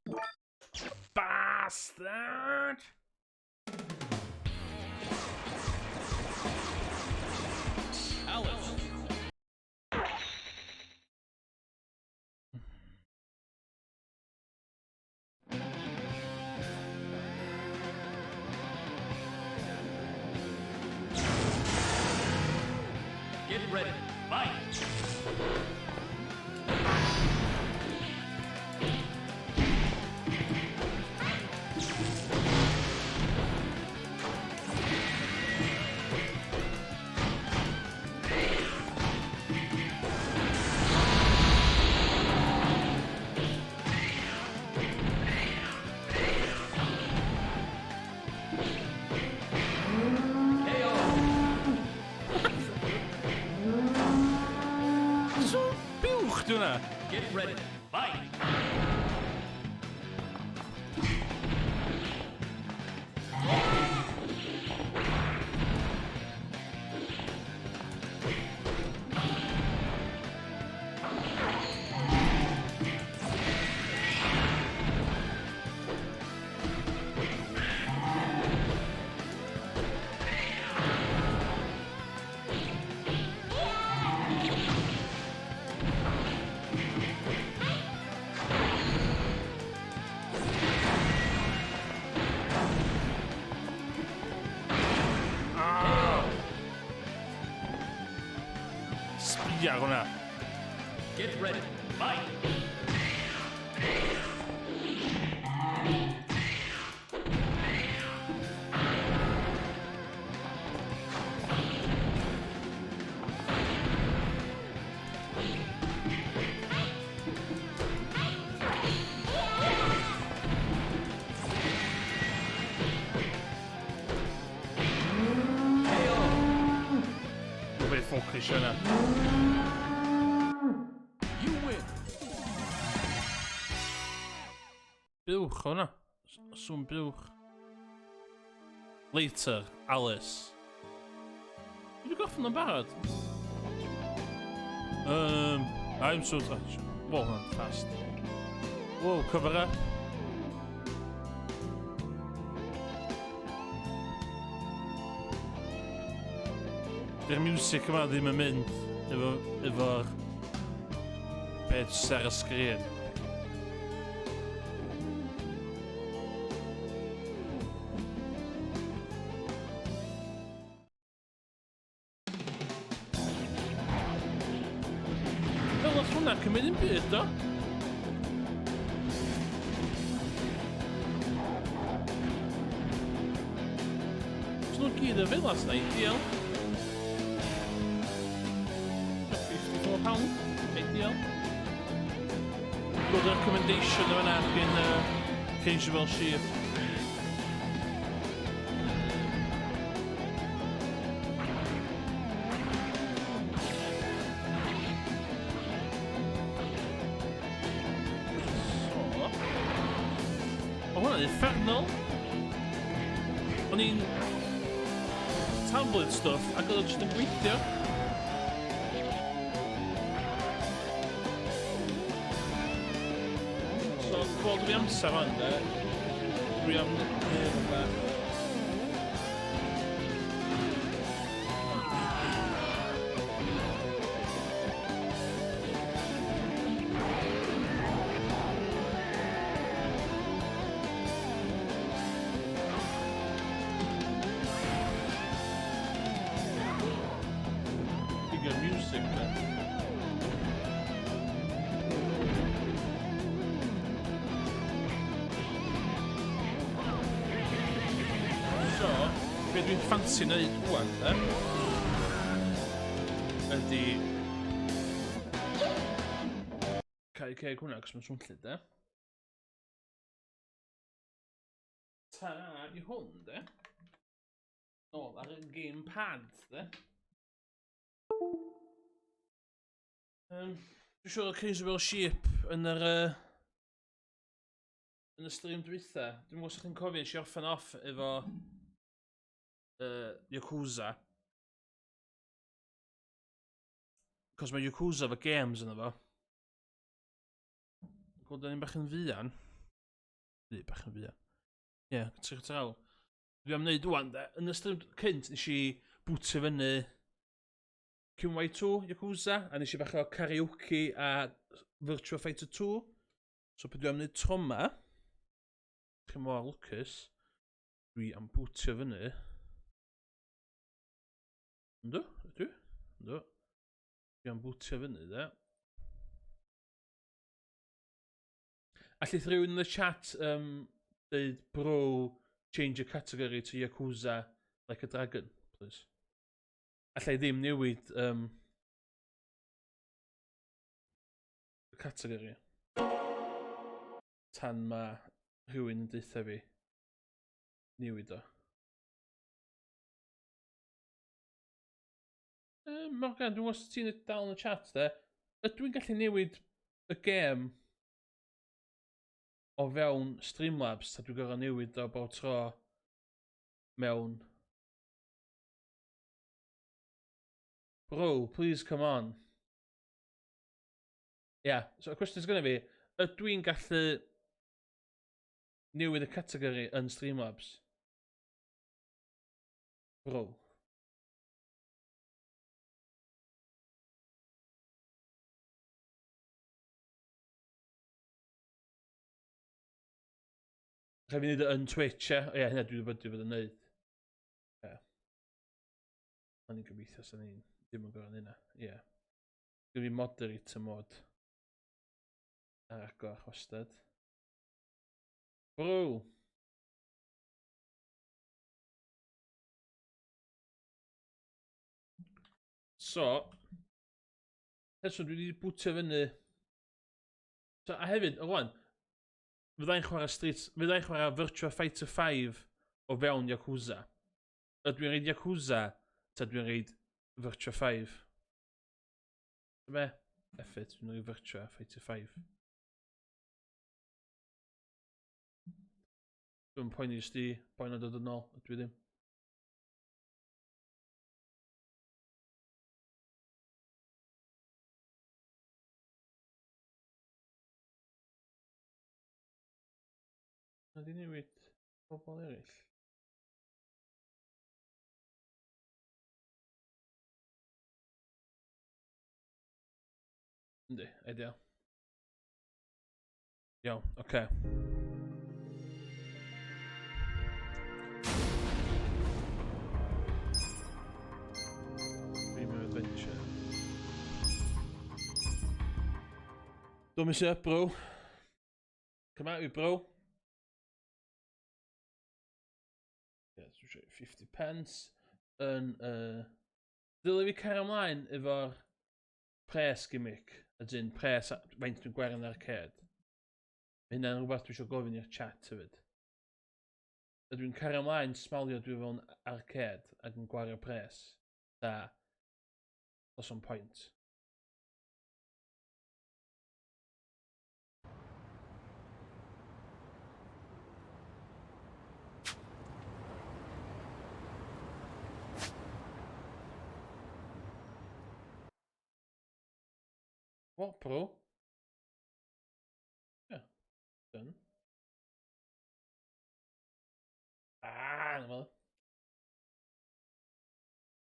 Bastard! Alice. Get ready. Fight. Zo'n buwch, doe nou. Get ready. Fight. Sbia hwnna. Get ready. Fight. Dwi'n beth ffocus yna. You win. Buwch hwnna. Sŵn buwch. Later, Alice. Dwi'n goffin o'n barod? I'm so touch. Whoa, hwnna'n fast. Whoa, cover up. Dy'r music yma ddim yn mynd efo'r beth sydd ar y sgrin. Fel oedd hwnna cymryd yn byd, do? Os nhw'n gyd y fel as na ideal. £54, ideal. Good recommendation of an app in Welsh. Oh, hwnna'n infernal. O'n i'n tablet stuff ac oedd o jyst yn gweithio. So, bod fi amser fan de, dwi am neb yn bach. Bigger music then. So, be dwi'n ffansi neud rwan, ydy cael ceg hwnna, cos mae'n swnllid, Ta i hwn, nôl ar y gamepad, Dwi'n siŵr o Crazy Welsh Sheep yn y stream dwytha. Dwi'n gwybod os ydych chi'n cofio, nes i orffen off efo Yakuza. Cos mae Yakuza efo games yna fo. Gweld yn bach yn fuan. Bach yn fuan. Ie, trich traw. Dwi am wneud wan, yn y stream cynt, nes i bwtio fyny Cymraeg 2, Yakuza, a nes i bach o karaoke a Virtua Fighter 2. So pe dwi am wneud troma, chi'n mor lwcus, dwi am bwtio fyny. Ynddo? Ydw? Ynddo? Dwi'n bwtio fyny, de. Allith rhywun yn y chat dweud bro, change your category to Yakuza like a dragon, please. Allai ddim newid y category. Tan ma rhywun yn dweutha fi newid o. Morgan, dwi'n gwybod ti'n dal yn y chat, de. Ydw i'n gallu newid y gêm o fewn Streamlabs, ta dwi'n gorau newid o bob tro mewn. Bro, please come on. Yeah, so y cwestiwn sy'n gynnu fi, ydw i'n gallu newid y category yn Streamlabs? Bro. Rhaid fi wneud yn Twitch, ie? Ie, hynna dwi wedi bod yn neud. Ie. O'n i'n gobeithio sy'n ni'n ddim yn gorau hynna. Ie. Dwi'n fi moderator mod. Ar agor wastad. Bro! So, dwi wedi bwtio fyny. So, a hefyd, o rwan, fyddai'n chwarae Virtua Fighter 5 o fewn Yakuza. Ydw i'n reid Yakuza, ta dwi'n reid Virtua 5. Be? Ffeit, dwi'n reid Virtua Fighter 5. Dwi'n poeni jyst i boen o dod yn ôl, ydw i ddim. Na di newid pobl eraill. Yndi, edio. Iawn, oce. Premium Adventure. Don't miss it, bro. Come out with bro. Yeah, 50 pence. Dyle fi cario ymlaen efo'r pres gimmick, as in pres faint dwi'n gwario yn arcade. Hynna'n rhywbeth dwi eisiau gofyn i'r chat hefyd. Ydw i'n cario ymlaen smalio dwi fewn arcade ac yn gwario pres. Da. Os o'n point. What, bro? Yeah, done. Na fel.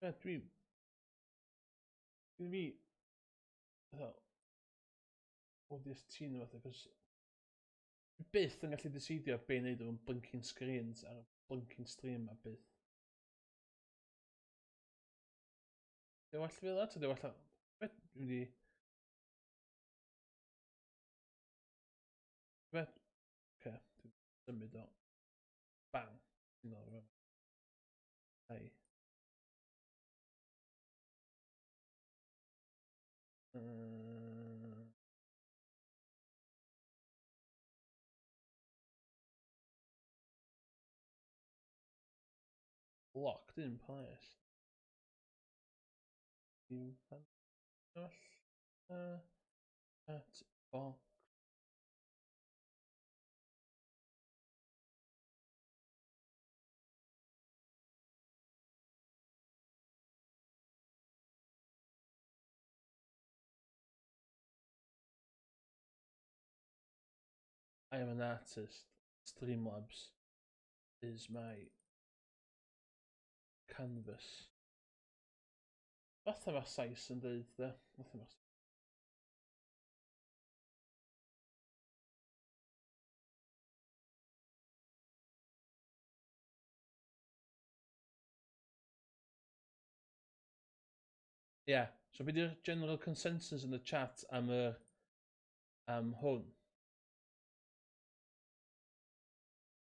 Yeah, dwi'n fi o dis tîn o fath, cos byth yn gallu decidio be wneud o'n blinking screens ar y blinking stream a byth. Dwi'n well fel at, dwi'n well. Dwi'n di. Oce, dwi'n symud o. Bang. Hei. Locked in place. You at box. I am an artist. Streamlabs is my canvas. Fatha mae'r Sais yn dweud, de. Yeah, So be di'r general consensus yn y chat am hwn?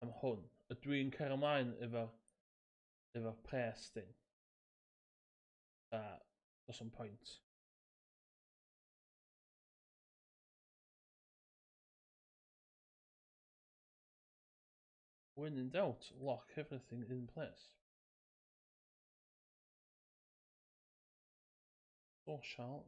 Am hwn. Ydw i'n cael ymlaen efo'r pres ding? Does o'n pwynt. When in doubt, lock everything in place. Social.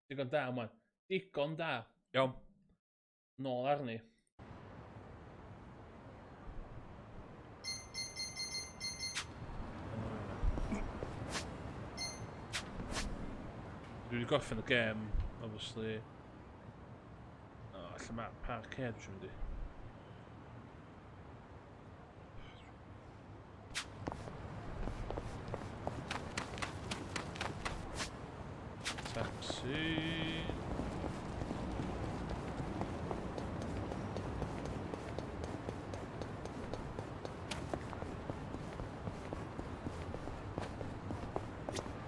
Digon da, man. Digon da. Iawn. Nôl arni. Dwi wedi goffen y gem, obviously. Allan mae parkhead dwi'n mynd i. Taxi.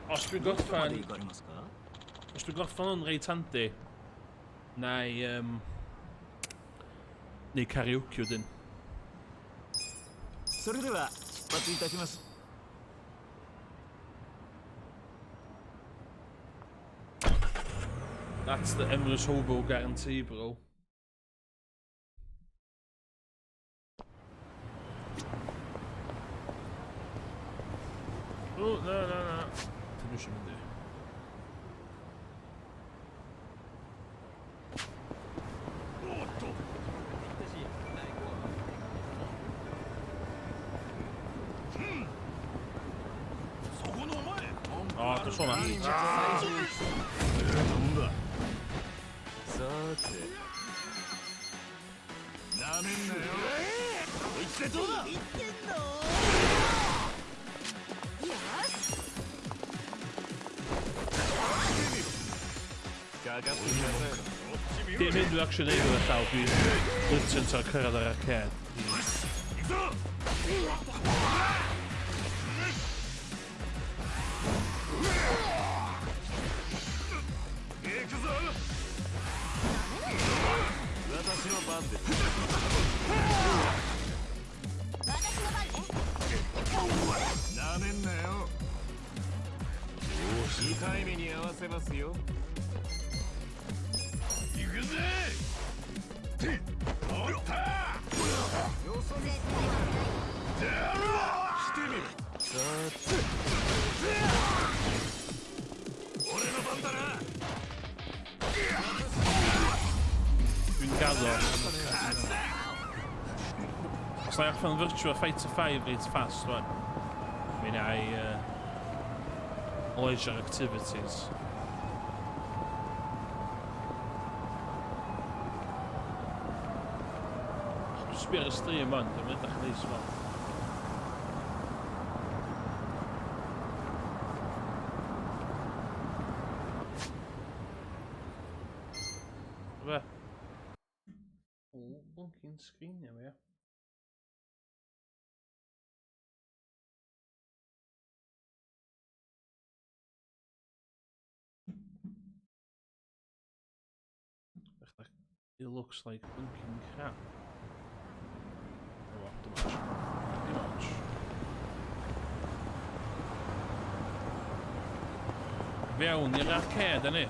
Os dwi'n gorffan o'n reit handi, neu karaoke wedyn. それでは出発いたします。 That's the endless hobo guarantee, bro. Oh, no. Finish him in there. Ah, to są na. さてなめんなよ。こいつでどうだ。言ってんの。よし。かかってみなさい。 Dim hyn dwi actually neud o'r llaw, dwi'n blitzant ar cyrraedd yr arcade. Dwi'n gaddo. Os na allan virtua Ffeit reit fast rwan. Mi na i leisure activities. Dwi'n sbio ar y stream man, dwi'n mynd a'ch neis fel. Fe? O, blinking screen yma, ia. It looks like blinking crap. Oh, too much. Fewn i'r arcade, yna.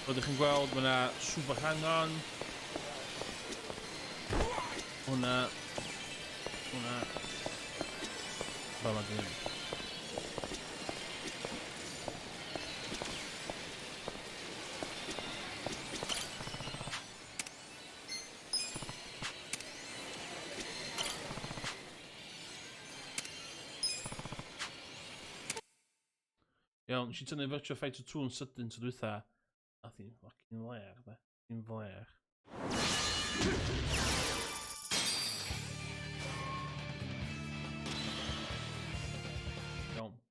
Rydych chi'n gweld, mae yna super hang-on. Hwna. Fel yma dyn. Iawn, nes i tynnu Virtua Fighter 2 yn sydyn to dwytha. A thi'n fucking fler, de. Thi'n fler.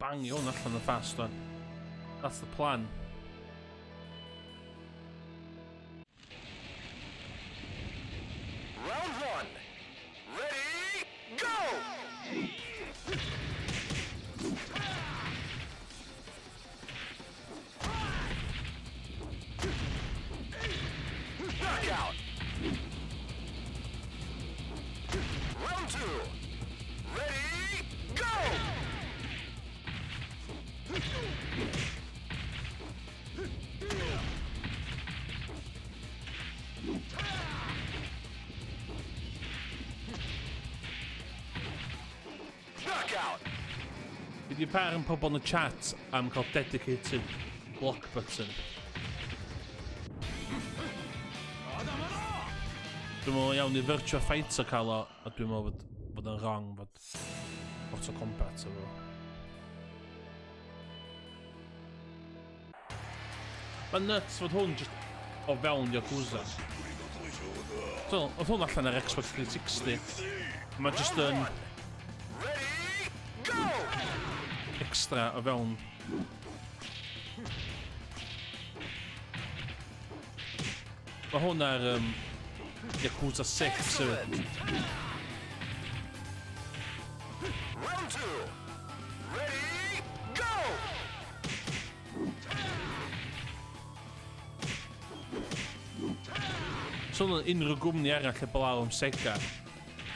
bangio hwn allan yn fast o'n. That's the plan. Round one. Ready, go! Knockout. Round two. Ready, go! Knockout. Bydd i par yn pobl yn y chat am cael dedicated block button. Dwi'n meddwl iawn i Virtua Fighter cael o, a dwi'n meddwl bod yn wrong bod Auto Combat o fo. Mae'n nuts fod hwn just o fewn Yakuza. So, oedd hwn allan ar Xbox 360. Mae just yn Ready, go! extra o fewn. Mae hwn ar Yakuza 6 hefyd. Round two. Ready, go! So hwn yn unrhyw gwmni arall heblaw am Sega.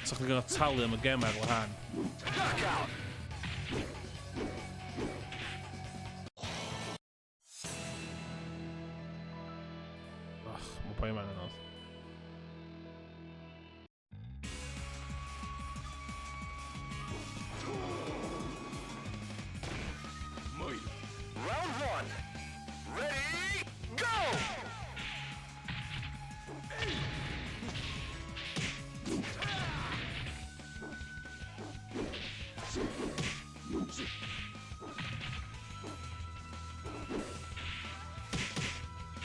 So chi'n gwneud talu am y gem ar wahân. Knockout. Mae boi yma'n anodd. Round one. Ready, go!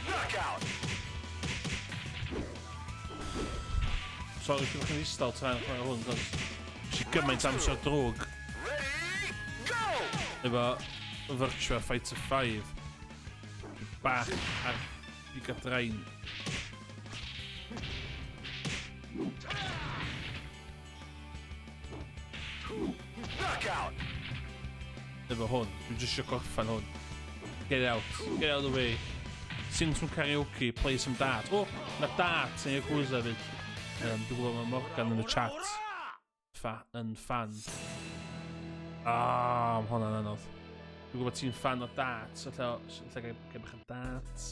Knockout. Sorry, dwi'n chi'n eistedd tra'n chwarae hwn, dod. Si gymaint amser drwg Ready, go! efo Virtua Fighter 5. Bach ar bigadrain. Knockout. Efo hwn, dwi'n just eisiau gorffan hwn. Get out of the way. Sing some karaoke, play some darts. O, na darts yn Yakuza fyd. Dwi'n gwybod mae Morgan yn y chat yn fan. Mae hwnna'n anodd. Dwi'n gwybod ti'n fan o darts, lle gael bach o darts.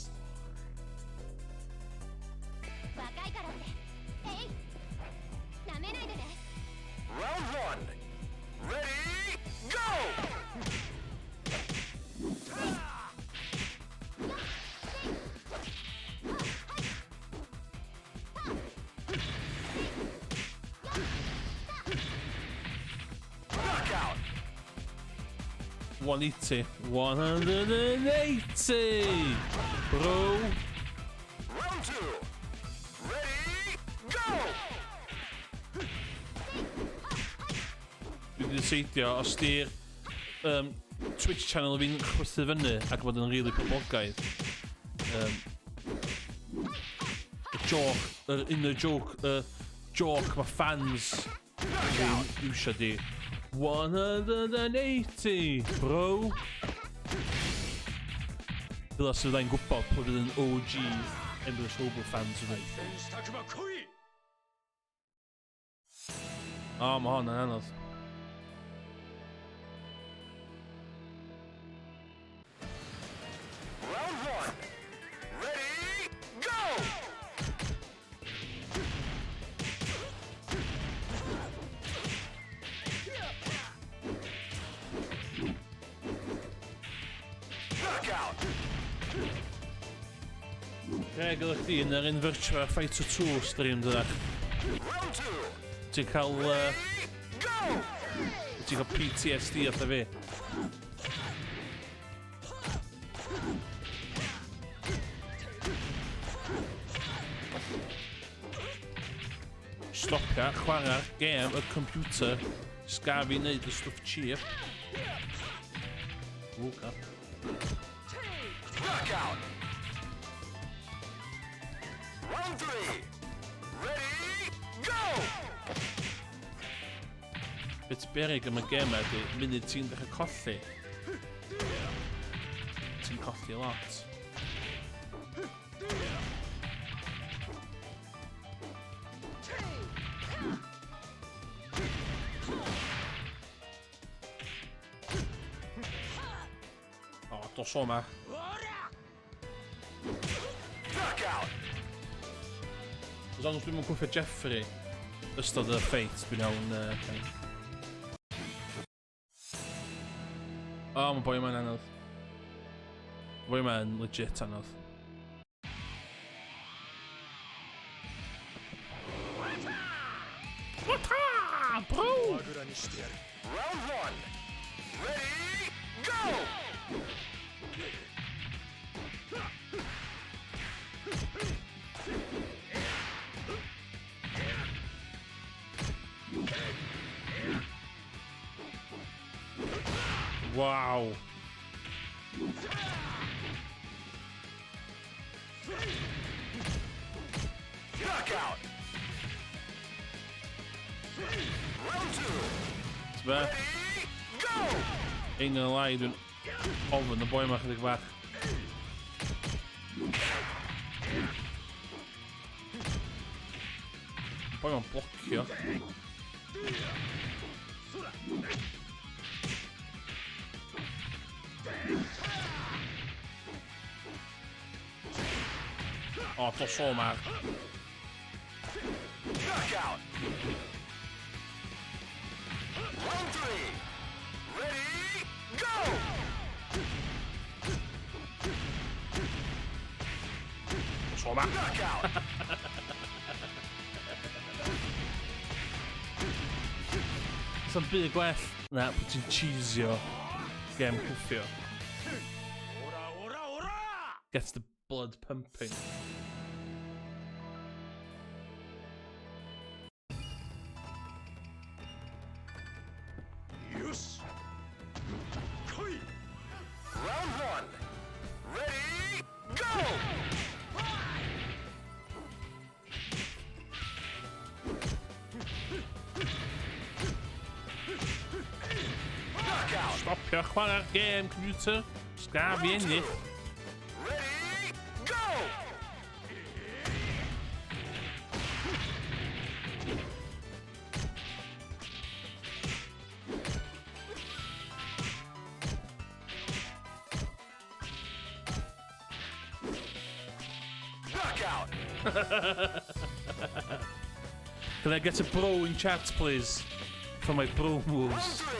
Round one. Ready, go! Knockout. 180. 180! Bro! Round two. Ready, go! Dwi wedi seidio, os di'r Twitch channel fi'n chwythu fyny ac bod yn rili poblogaidd. Joke mae fans fi'n iwsio di. 180, bro! Dyla sydd yn gwybod pwy fydd yn OG Endless Robo fans yma. Mae hwn yn anodd. Round one. Ready, go! Knockout. Gyda chdi yn yr un Virtua Fighter 2 stream dydach. Round two. Ti'n cael Go! PTSD atho fi. Stopia, chwarae'r gêm, y computer, sgafi wneud y stwff cheap. Okay. Knockout. Round 3. Ready, go! Beth berig am y gem ydy, munud ti'n dechrau colli. Ti'n colli lot. O, dos o ma. Knockout. As long as dwi'n mynd cwffio Jeffrey, ystod y ffeit, dwi'n iawn... O, mae boi yma'n anodd. Boi yma'n legit anodd. Wata! Bro! Round 1. Ready, go! Wow! Knockout. Round 2. T'be? Ready, go! Ein yn lai, dwi'n ofyn y boi yma chydig bach. Boi yma'n blocio. O, dos o ma. Knockout. Round 3. Ready, go! Dos o ma. Knockout. Sa'n byd gwell na bod ti'n cheesio gem cwffio. Gets the blood pumping. Round 1. Ready, go! Knockout. Stopio chwarae'r gem, computer. Sga fi ennill. Ready, go! Knockout. Can I get a bro in chat, please? For my bro Round moves. 3.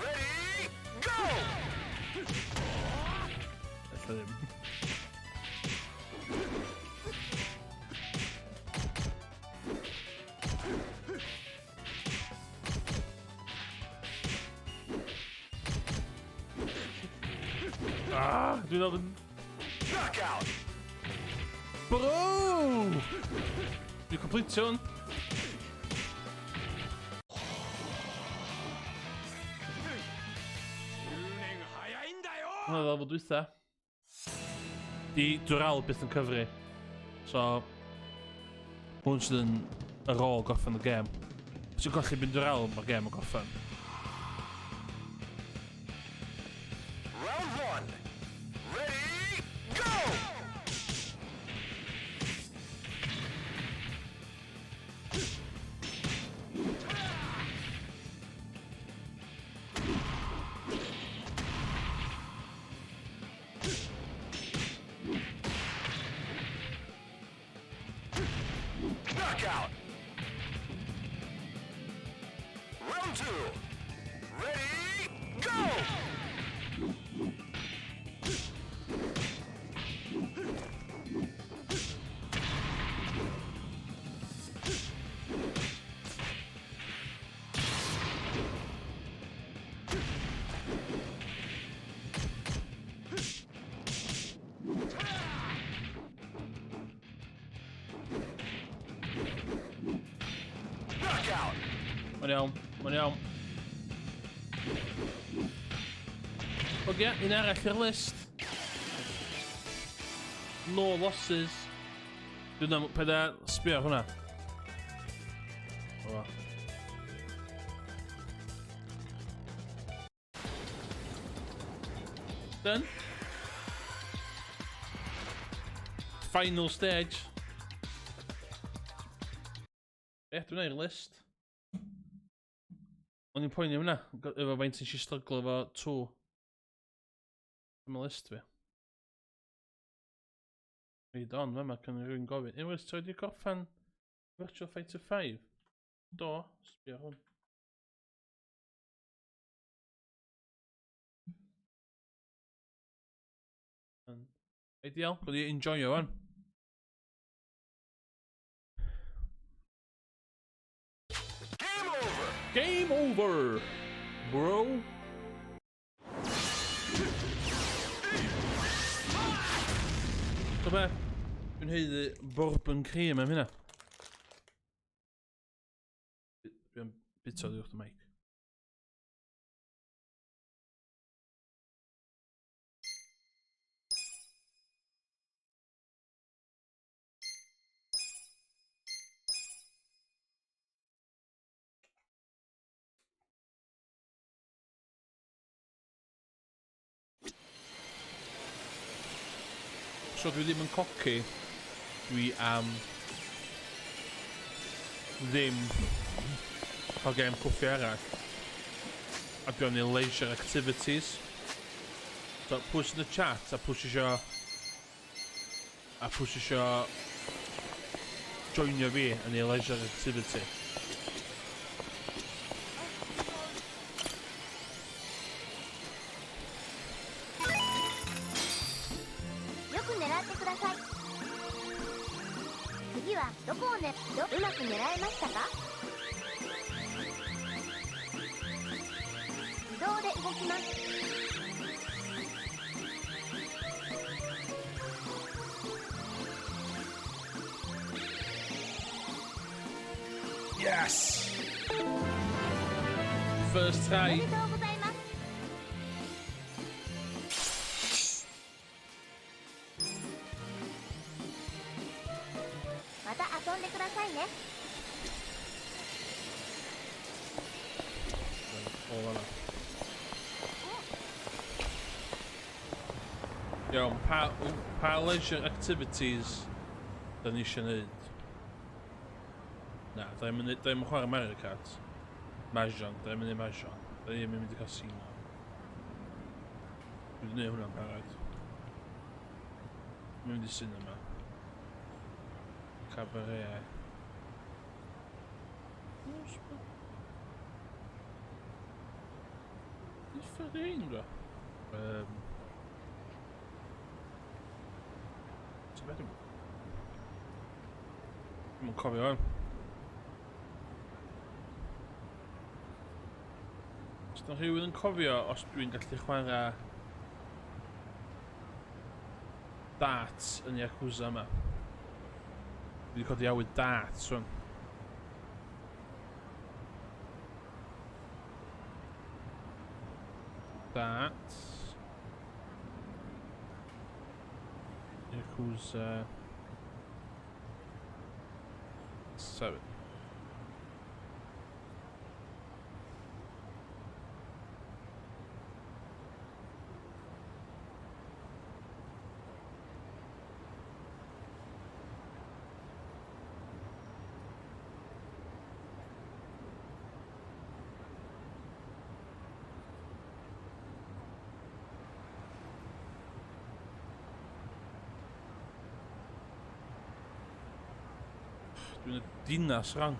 Ready, go! That's for him. Ah, dwi'n ofyn... Knockout. Bro! Dwi'n completio hwn. Hwna ddol fod dwytha. Di dwral byth yn cyfri. So... hwn sydd yn ar ôl goffen y gem. Os yw'n colli byn dwral, mae'r gem yn goffen. Round 1. Ready, go! Knockout. Round 2. Ready, go! Knockout. Mae'n iawn, mae'n iawn. Ogia, un arall i'r list. No losses. Dwi'n am, peda, sbio ar hwnna. O. Done. Final stage. Dwi'n i'r list. O'n i'n poeni hwnna, efo faint sy'n si stryglo efo 2. Yn y list fi. Reid on, fe, mae can rhywun gofyn. Unwaith, ti wedi goffan Virtual Fighter 5? Do, sbio hwn. Ideal, bod i enjoyo hwn. Game over, bro. So be? Dwi'n heiddi bourbon cream am hynna. Dwi'n bita oddi wrth y mic. So dwi ddim yn coci, dwi am ddim cael gem cwffi arall, a dwi am neud leisure activities. So pwy sy'n y chat a pwy isio joinio fi yn neud leisure activity. Yes! First try. Iawn, pa leisure activities da ni eisiau neud? Na, da ni'n chwarae Mario Kart. Mahjong, da ni'n mynd i Mahjong. Da ni'n mynd i casino. Dwi wedi neud hwnna'n barod. Dwi'n mynd i cinema. Cabaret. Dwi'n ffyrdd un dro. Dwi'n cofio hwn. Os da rhywun yn cofio os dwi'n gallu chwarae darts yn Yakuza yma. Dwi wedi codi awydd darts hwn. Darts. Yakuza 7. Dwi'n y dinas rhan.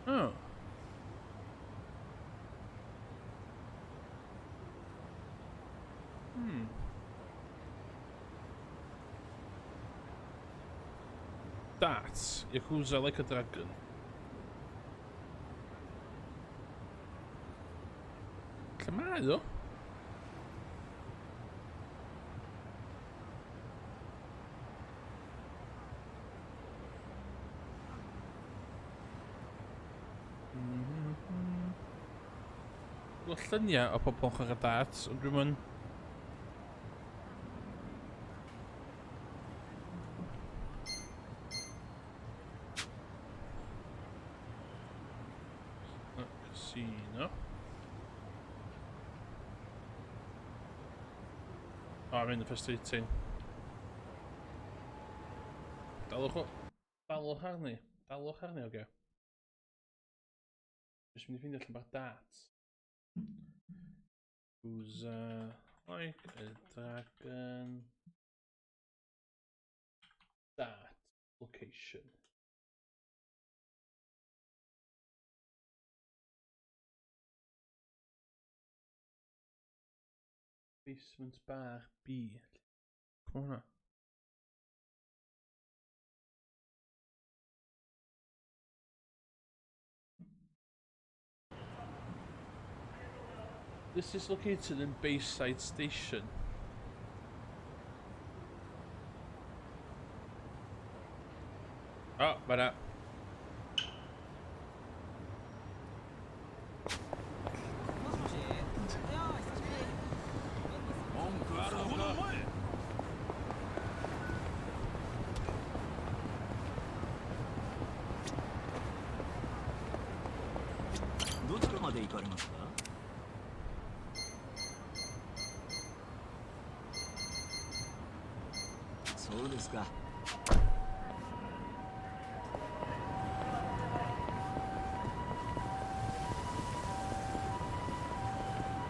Oh. That, Yakuza Like a Dragon. Mae o. Wel lluniau o pobl yn chwarae darts, ond dwi'n mynd... Casino. O, I'm in the frustrating. Dalwch arni, oge. Okay. Just mynd I ffeindio allan bach darts. Who's like a dragon? That location. Basement bar B. Come on. This is located in Bayside Station. Oh, better.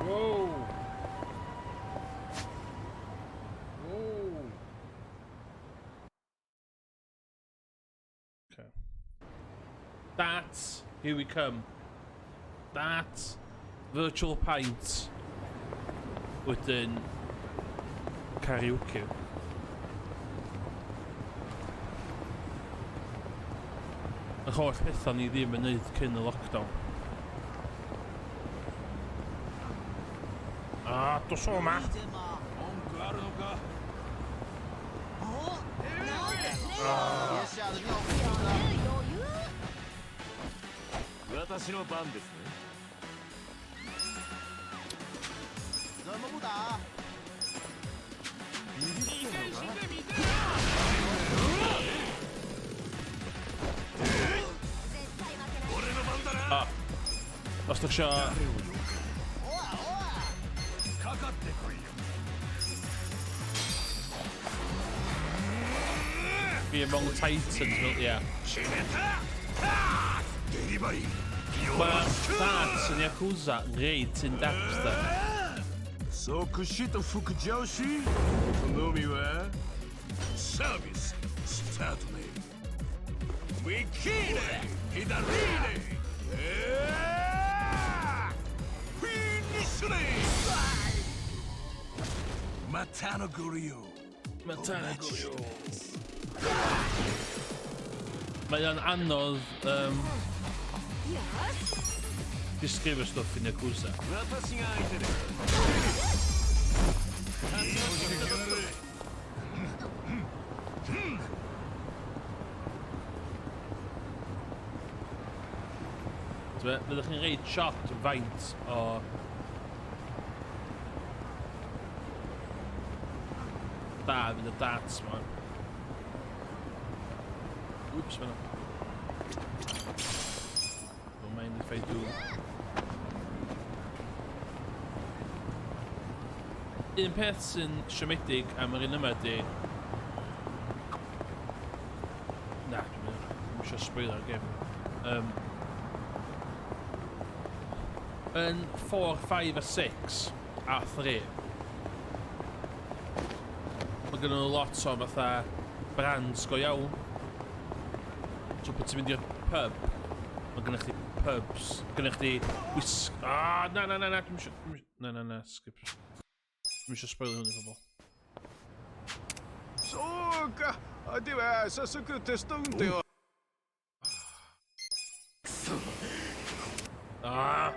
Whoa! Whoa! Okay. That's here we come. That's virtual pints within karaoke. Y holl pethau ni ddim yn neud cyn y lockdown. Ah, dos o ma. Ah, os ydych isio... Fi among Titans, yeah. Mae darts yn Yakuza reit in depth da. So kushito fukujoshi, Konomi wa service start me. Wikine, hidarine, finish me. Matano Goryo. Mae o'n anodd disgrifio stwff yn Yakuza. Fyddwch chi'n reid shot faint o... Da fydd y darts ma. Oops, man. Don't mind if I do. Un peth sy'n siomedig am yr un yma di... Na, dwi'n eisiau spoiler game. Yn 4, 5 a 6 a 3 mae gen nhw lot o fatha brands go iawn. So pan ti'n mynd i'r pub mae gennych chi pubs, gennych chi whisk... Ah, na, dwi'n eisiau... Na, skip. Dwi'n eisiau spoiler hwn I pobl. Soka! De wa sasuku testunte o. Ah!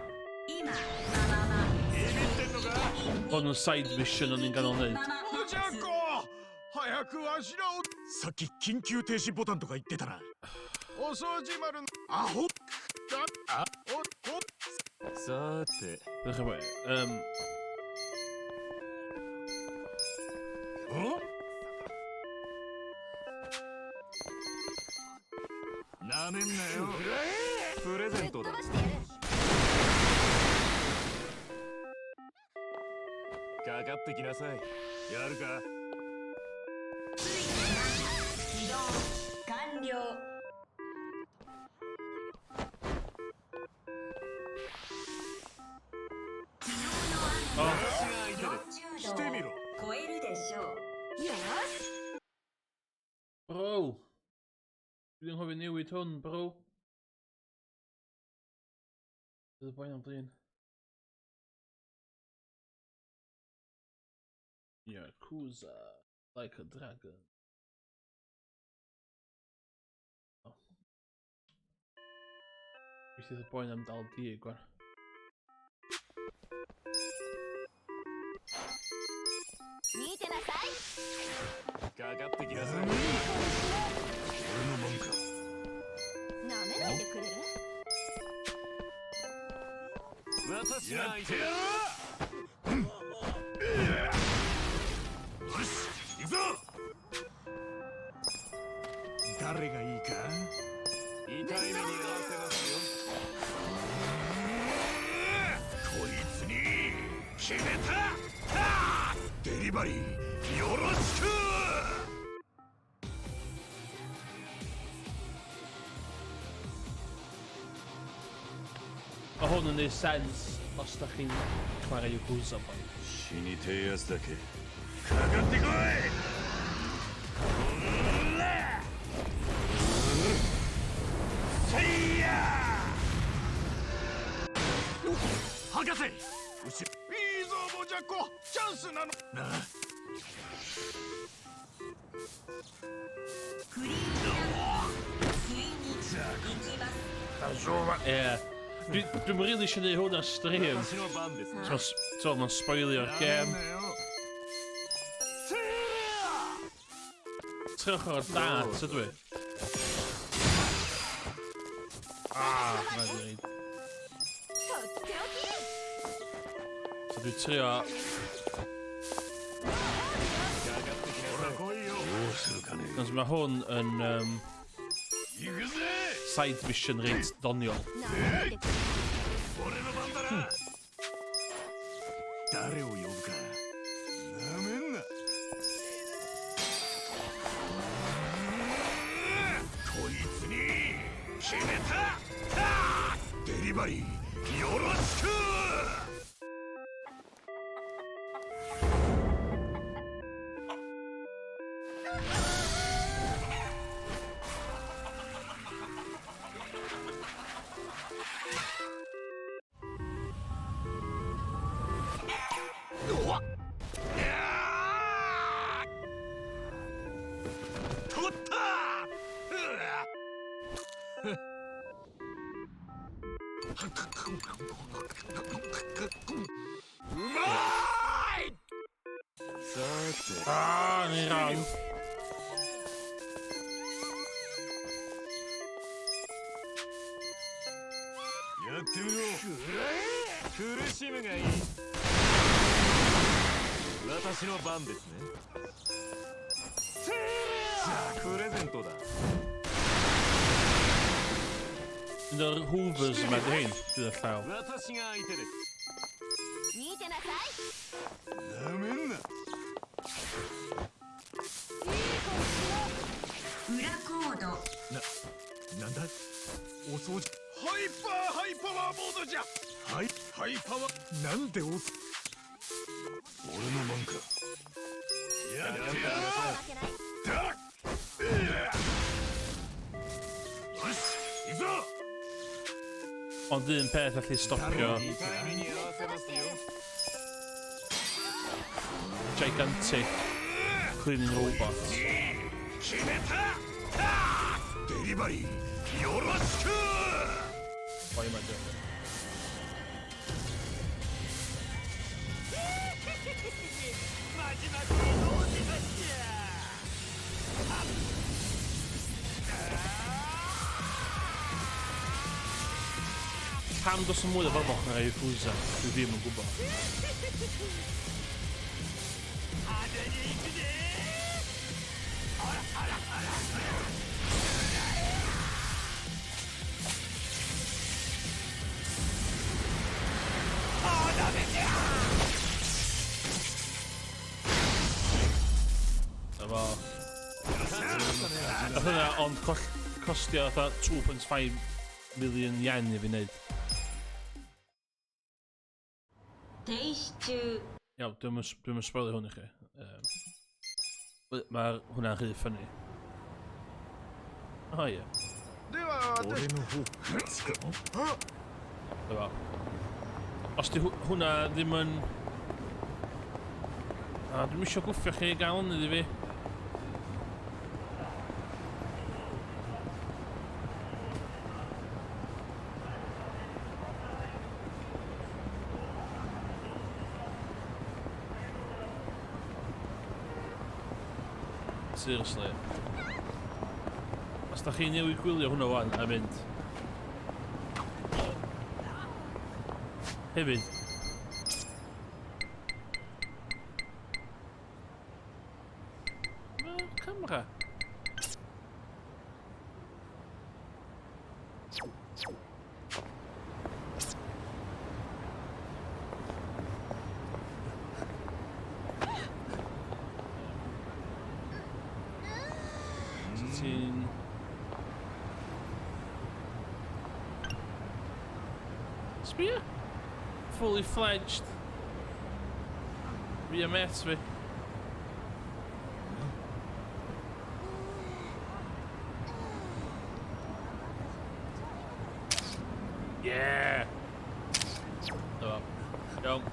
hwn yn side mission o'n i'n ganol neud. おじゃこ早くわしらをさっき緊急停止ボタンとか言ってたなお掃除丸のアホだあおさて Ddech chi bo, なめんなよプレゼントだかかってきなさいやるか起動完了してみろ超えるでしょうよし bro. Dwi'n hoffi newid hwn, bro. Bydd y boi am blin. Yakuza, like a dragon. Oh. Bydd y boi am dal di, gwan. Nite nasai かかってきなさい俺のもんかなめないでくれる私が相手だよし行くぞ誰がいいか痛い目に合わせますよこいつに決めたデリバリーよろしくMae hwn yn neud sens os da chi'n chwarae Yakuza boi. 死にてえやつだけかかってこいせいや博士いいぞボジャコチャンスなのなあクリーンついに行きます Ie. Dwi'n rili eisiau neud hwn ar stream. 私の番ですね So, mae'n spoilio'r gem. Trewch o'r dart, ydw i. Mae'n dweud. とっておき So, dwi'n trio... 来いよどうするかね Cos mae hwn yn... 行くぜ side mission reit ddoniol. なめないでくれる俺の番だな誰を呼ぶかなめんなこいつに決めたデリバリーよろしく取ったうまいさて Ni'n rhan. やってみろ苦しむがいい私の番ですねじゃあプレゼントだ Yn yr hoovers yma di hyn, gyda llaw. 私が相手です見てなさいなめんな裏コードなんだお掃除ハイパワーボードじゃハイパワーなんで俺のもんかやってやる負けないだよし行くぞ Ond un peth allu stopio 痛い目に合わせますよ gigantic cleaning robot. 決めたデリバリーよろしく What am I doing? Pam dos yn mwy o fyfach na Yakuza? Dwi ddim yn gwybod. Efo... Nath hwnna ond costio fatha 2.5 million yen i fi wneud. Tisho. Iawn, dwi'n yn spoilio hwn i chi. Mae hwnna'n rhy ffynnu. O ie. では私 俺の方から使おう Efo. Os di hwnna ddim yn... Dwi'n eisiau gwffio chi gael hwnna iddi fi. Seriously. Os da chi newid gwylio hwnna wan a mynd. Hefyd. Camera. Ti'n... Sbia? Fully fledged. Fi a met fi. Yeah! Dobra. Iawn.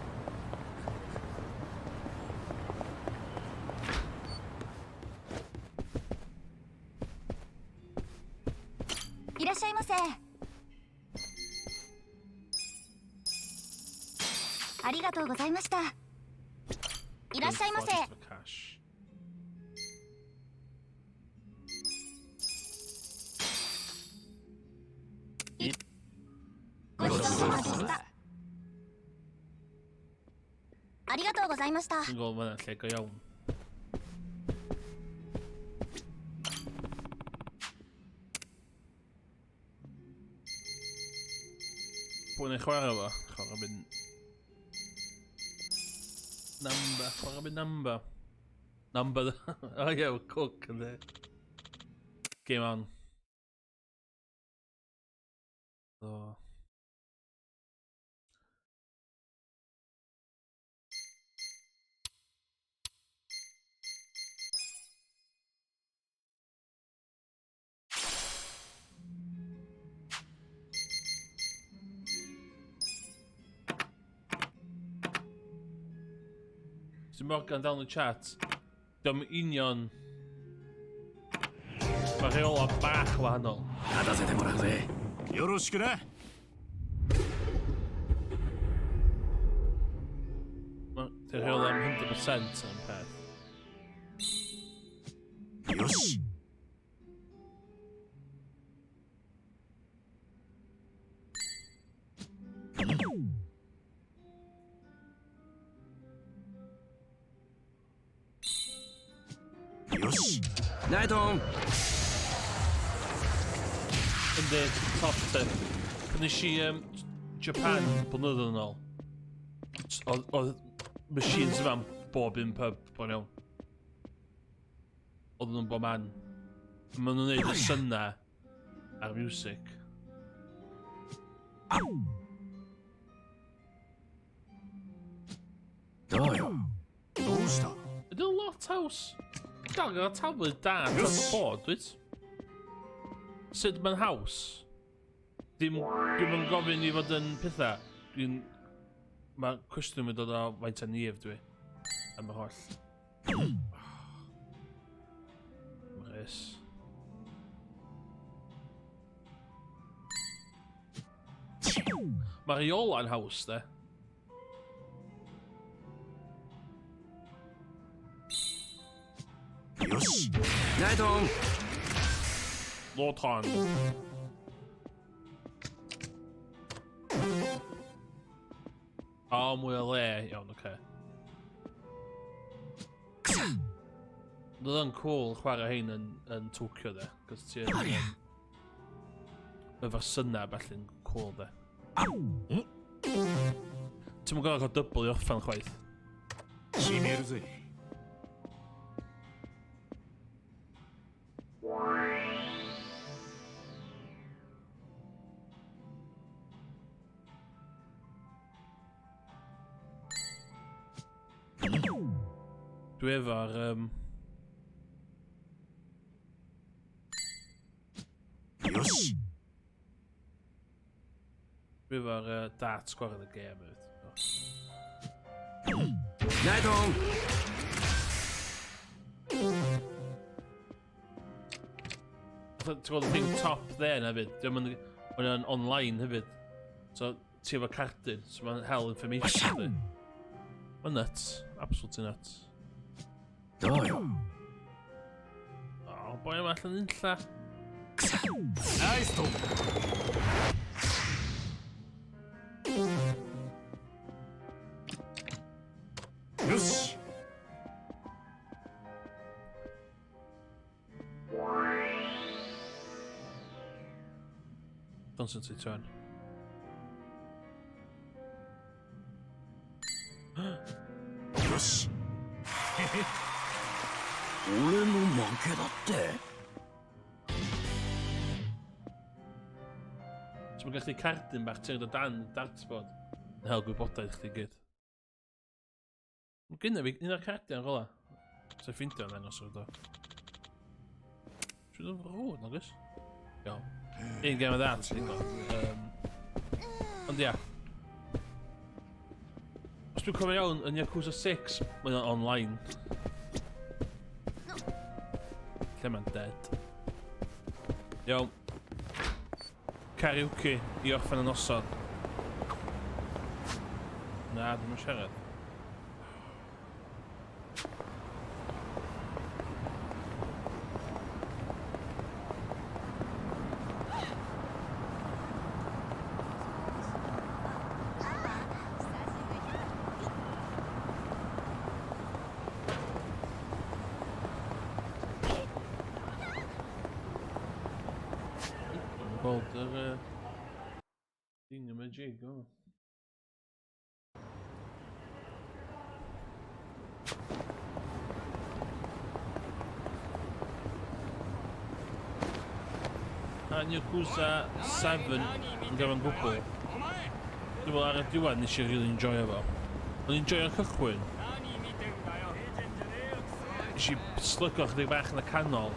いらっしゃいませ。ありがとうございました。いらっしゃいませ。 For cash. ごちそうさまでした。ありがとうございました。 Dwi'n gweld mae'n lle go iawn. Pwy ni'n chwarae fo? Chwarae mynd... Number, chwarae mynd number. Number... Oh yeah, cook and there. Game on. So... Sy'n Morgan down the chat. Dim union... Mae rheola bach wahanol. 立たせてもらうぜよろしくな Mae rheola am 100% yn peth. よし よしナイトン Yndi, top tip. Pan nes i Japan blynyddoedd yn ôl. Oedd machines yma bob un pub, bo'n iawn. Oedden nhw'n bob man. Maen nhw'n neud y synna ar music. Do jo どうした Ydy'n lot house. Dal, gyda tablet da dros y bod, dwyt? Sut mae'n haws? Dwi'n yn gofyn i fod yn pethau. Mae cwestiwn yn dod o faint a nif dwi. Am y holl. Rhys. Mae reola'n haws, de. しナイトン Lorton. Mwy o le. Iawn, oce. Bydd yn cool chwarae hein yn Tokyo de, cos ti'n efo syna bell yn cool de. Ti'n mwyn gorau cael double i offen chwaith. 決めるぜ Dwi efo'rよし dwi efo'r darts gwared y gêm hefyd. ナイトン Ti'n gweld y thing top there hefyd, mae'n yn online hefyd. So ti efo cardyn, so mae'n hell information hefyd. Mae'n nuts, absolutely nuts. どうよ O, boi yma allan unlla. ナイストン よし Constantine turn. よし俺の負けだって So mae'n gallu cardyn bach ti'n o dan dartboard. Yn hel gwybodaeth chdi gyd. Mae gynna fi un o'r cardiau yn rola. Sa'i ffeindio yn ddangos o'r do. Siwyd o'n rwyd, nagos? Iawn. Un gem o dart, un go. Ond ia. Os dwi'n cofio iawn, yn Yakuza 6, mae'n online. Lle mae'n dead. Iawn. Karaoke i orffen y noson. Na, dwi'n yn siarad. Gweld yr thing yma jig, o. A Yakuza 7 yn gyfan gwbl. Dwi'n meddwl ar y diwedd nes i really enjoyo fo. O'n enjoyo'r cychwyn. Nes i slygo chydig bach yn y canol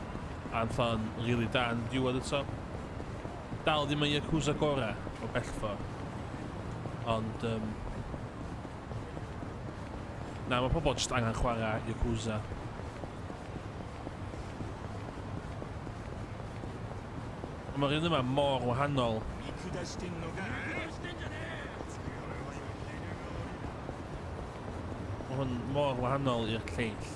a yn really da yn diwedd eto. Dal ddim yn Yakuza gorau o bell ffordd. Ond na, mae pobl jyst angen chwarae Yakuza. Ond mae'r un yma mor wahanol. Mae hwn mor wahanol i'r lleill.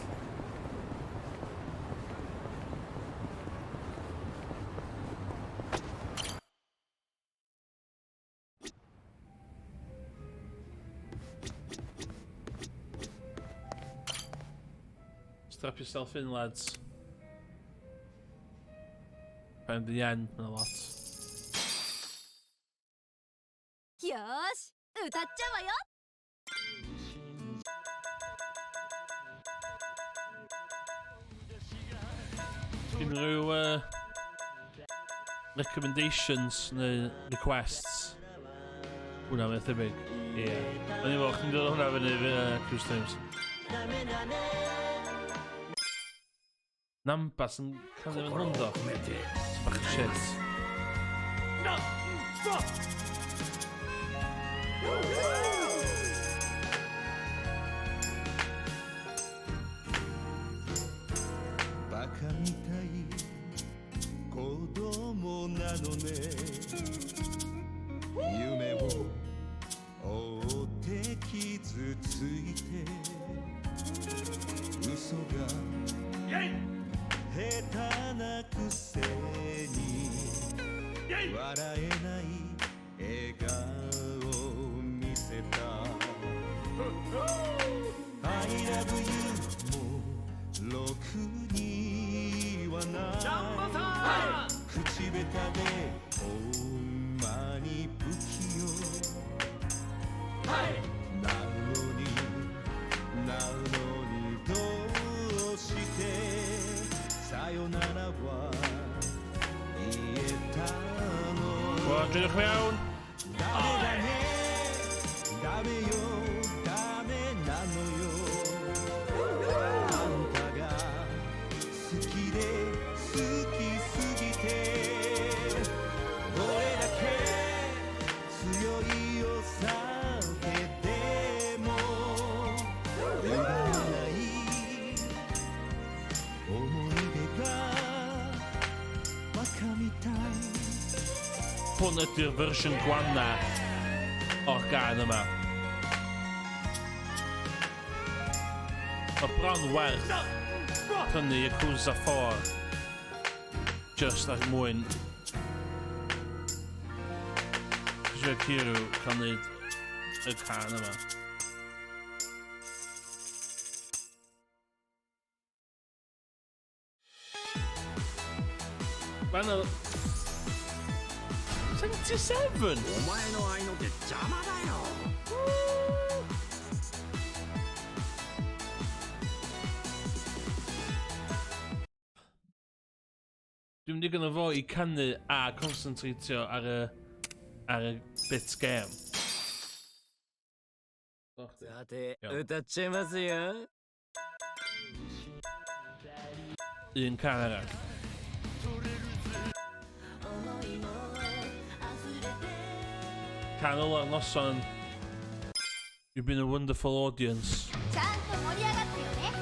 Strap yourself in, lads. Found the yen and a lot. よーし歌っちゃうわよ Unrhyw recommendations neu requests? Hwna mae'n thebyg. Ie. O'n i fawr, chi'n dod o hwnna fyny Cruise Times. Nambas yn canu yn hwndo. Bach yn shit. 笑えない笑顔を見せた I love you もろくにはない口下手でほんまに不器用なのにどうしてさよならは言えたの Wel, drwy'ch mewn. ダメよダメなのよあんたが好きで好きすぎてどれだけ強いお酒でも揺らない思い出が若みたい Hwn ydy'r fersiwn gwanna o'r gan yma. Mae bron werth prynu Yakuza 4 just er mwyn Kiryu cael neud y can yma. Mae'n 77! お前の愛の手邪魔だよ Dwi'n mynd i gynnu fo I canu a concentratio ar y bit game. さて、歌っちゃいますよ。Un can arall. Can o'r noson. You've been a wonderful audience. ちゃんと盛り上がってよね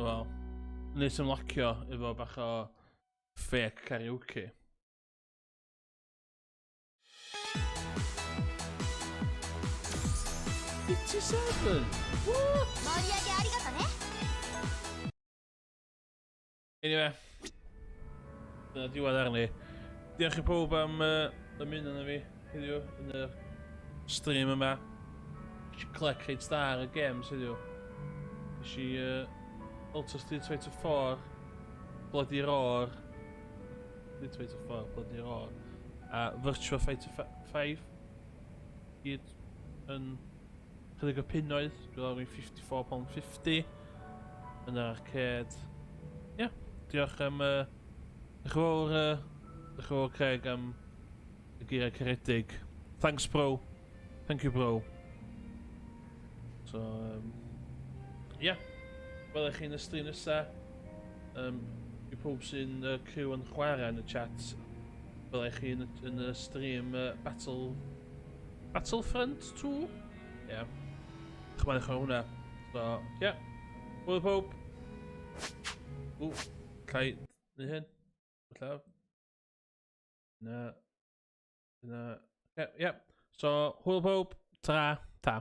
Wel, nes ymlacio efo bach o fake karaoke. What? 盛り上げありがとね Anyway, dyna diwedd arni. Diolch I pob am ymuno na fi heddiw yn y stream yma. Nes I click reit da ar y games heddiw. Nes I Ultra Street Fighter 4, Bloody Roar, Street Fighter 4, Bloody Roar, a Virtua Fighter 5 gyd yn chydig o punnoedd, dwi'n lawr I £54.50 yn yr arcade. Ie, diolch am Diolch yn fawr Craig am y geiriau caredig. Thanks bro, thank you bro. So, ie. Welech chi yn y stream nesa. I pob sy'n criw yn chwarae yn y chat. Welech chi yn y stream Battlefront 2? Ie. Chwarae chi hwnna. So, ie. Hwyl pob. Ww, cael neu hyn. Alla. Na. Na. Yep. So, hwyl pob. Ta. Ta.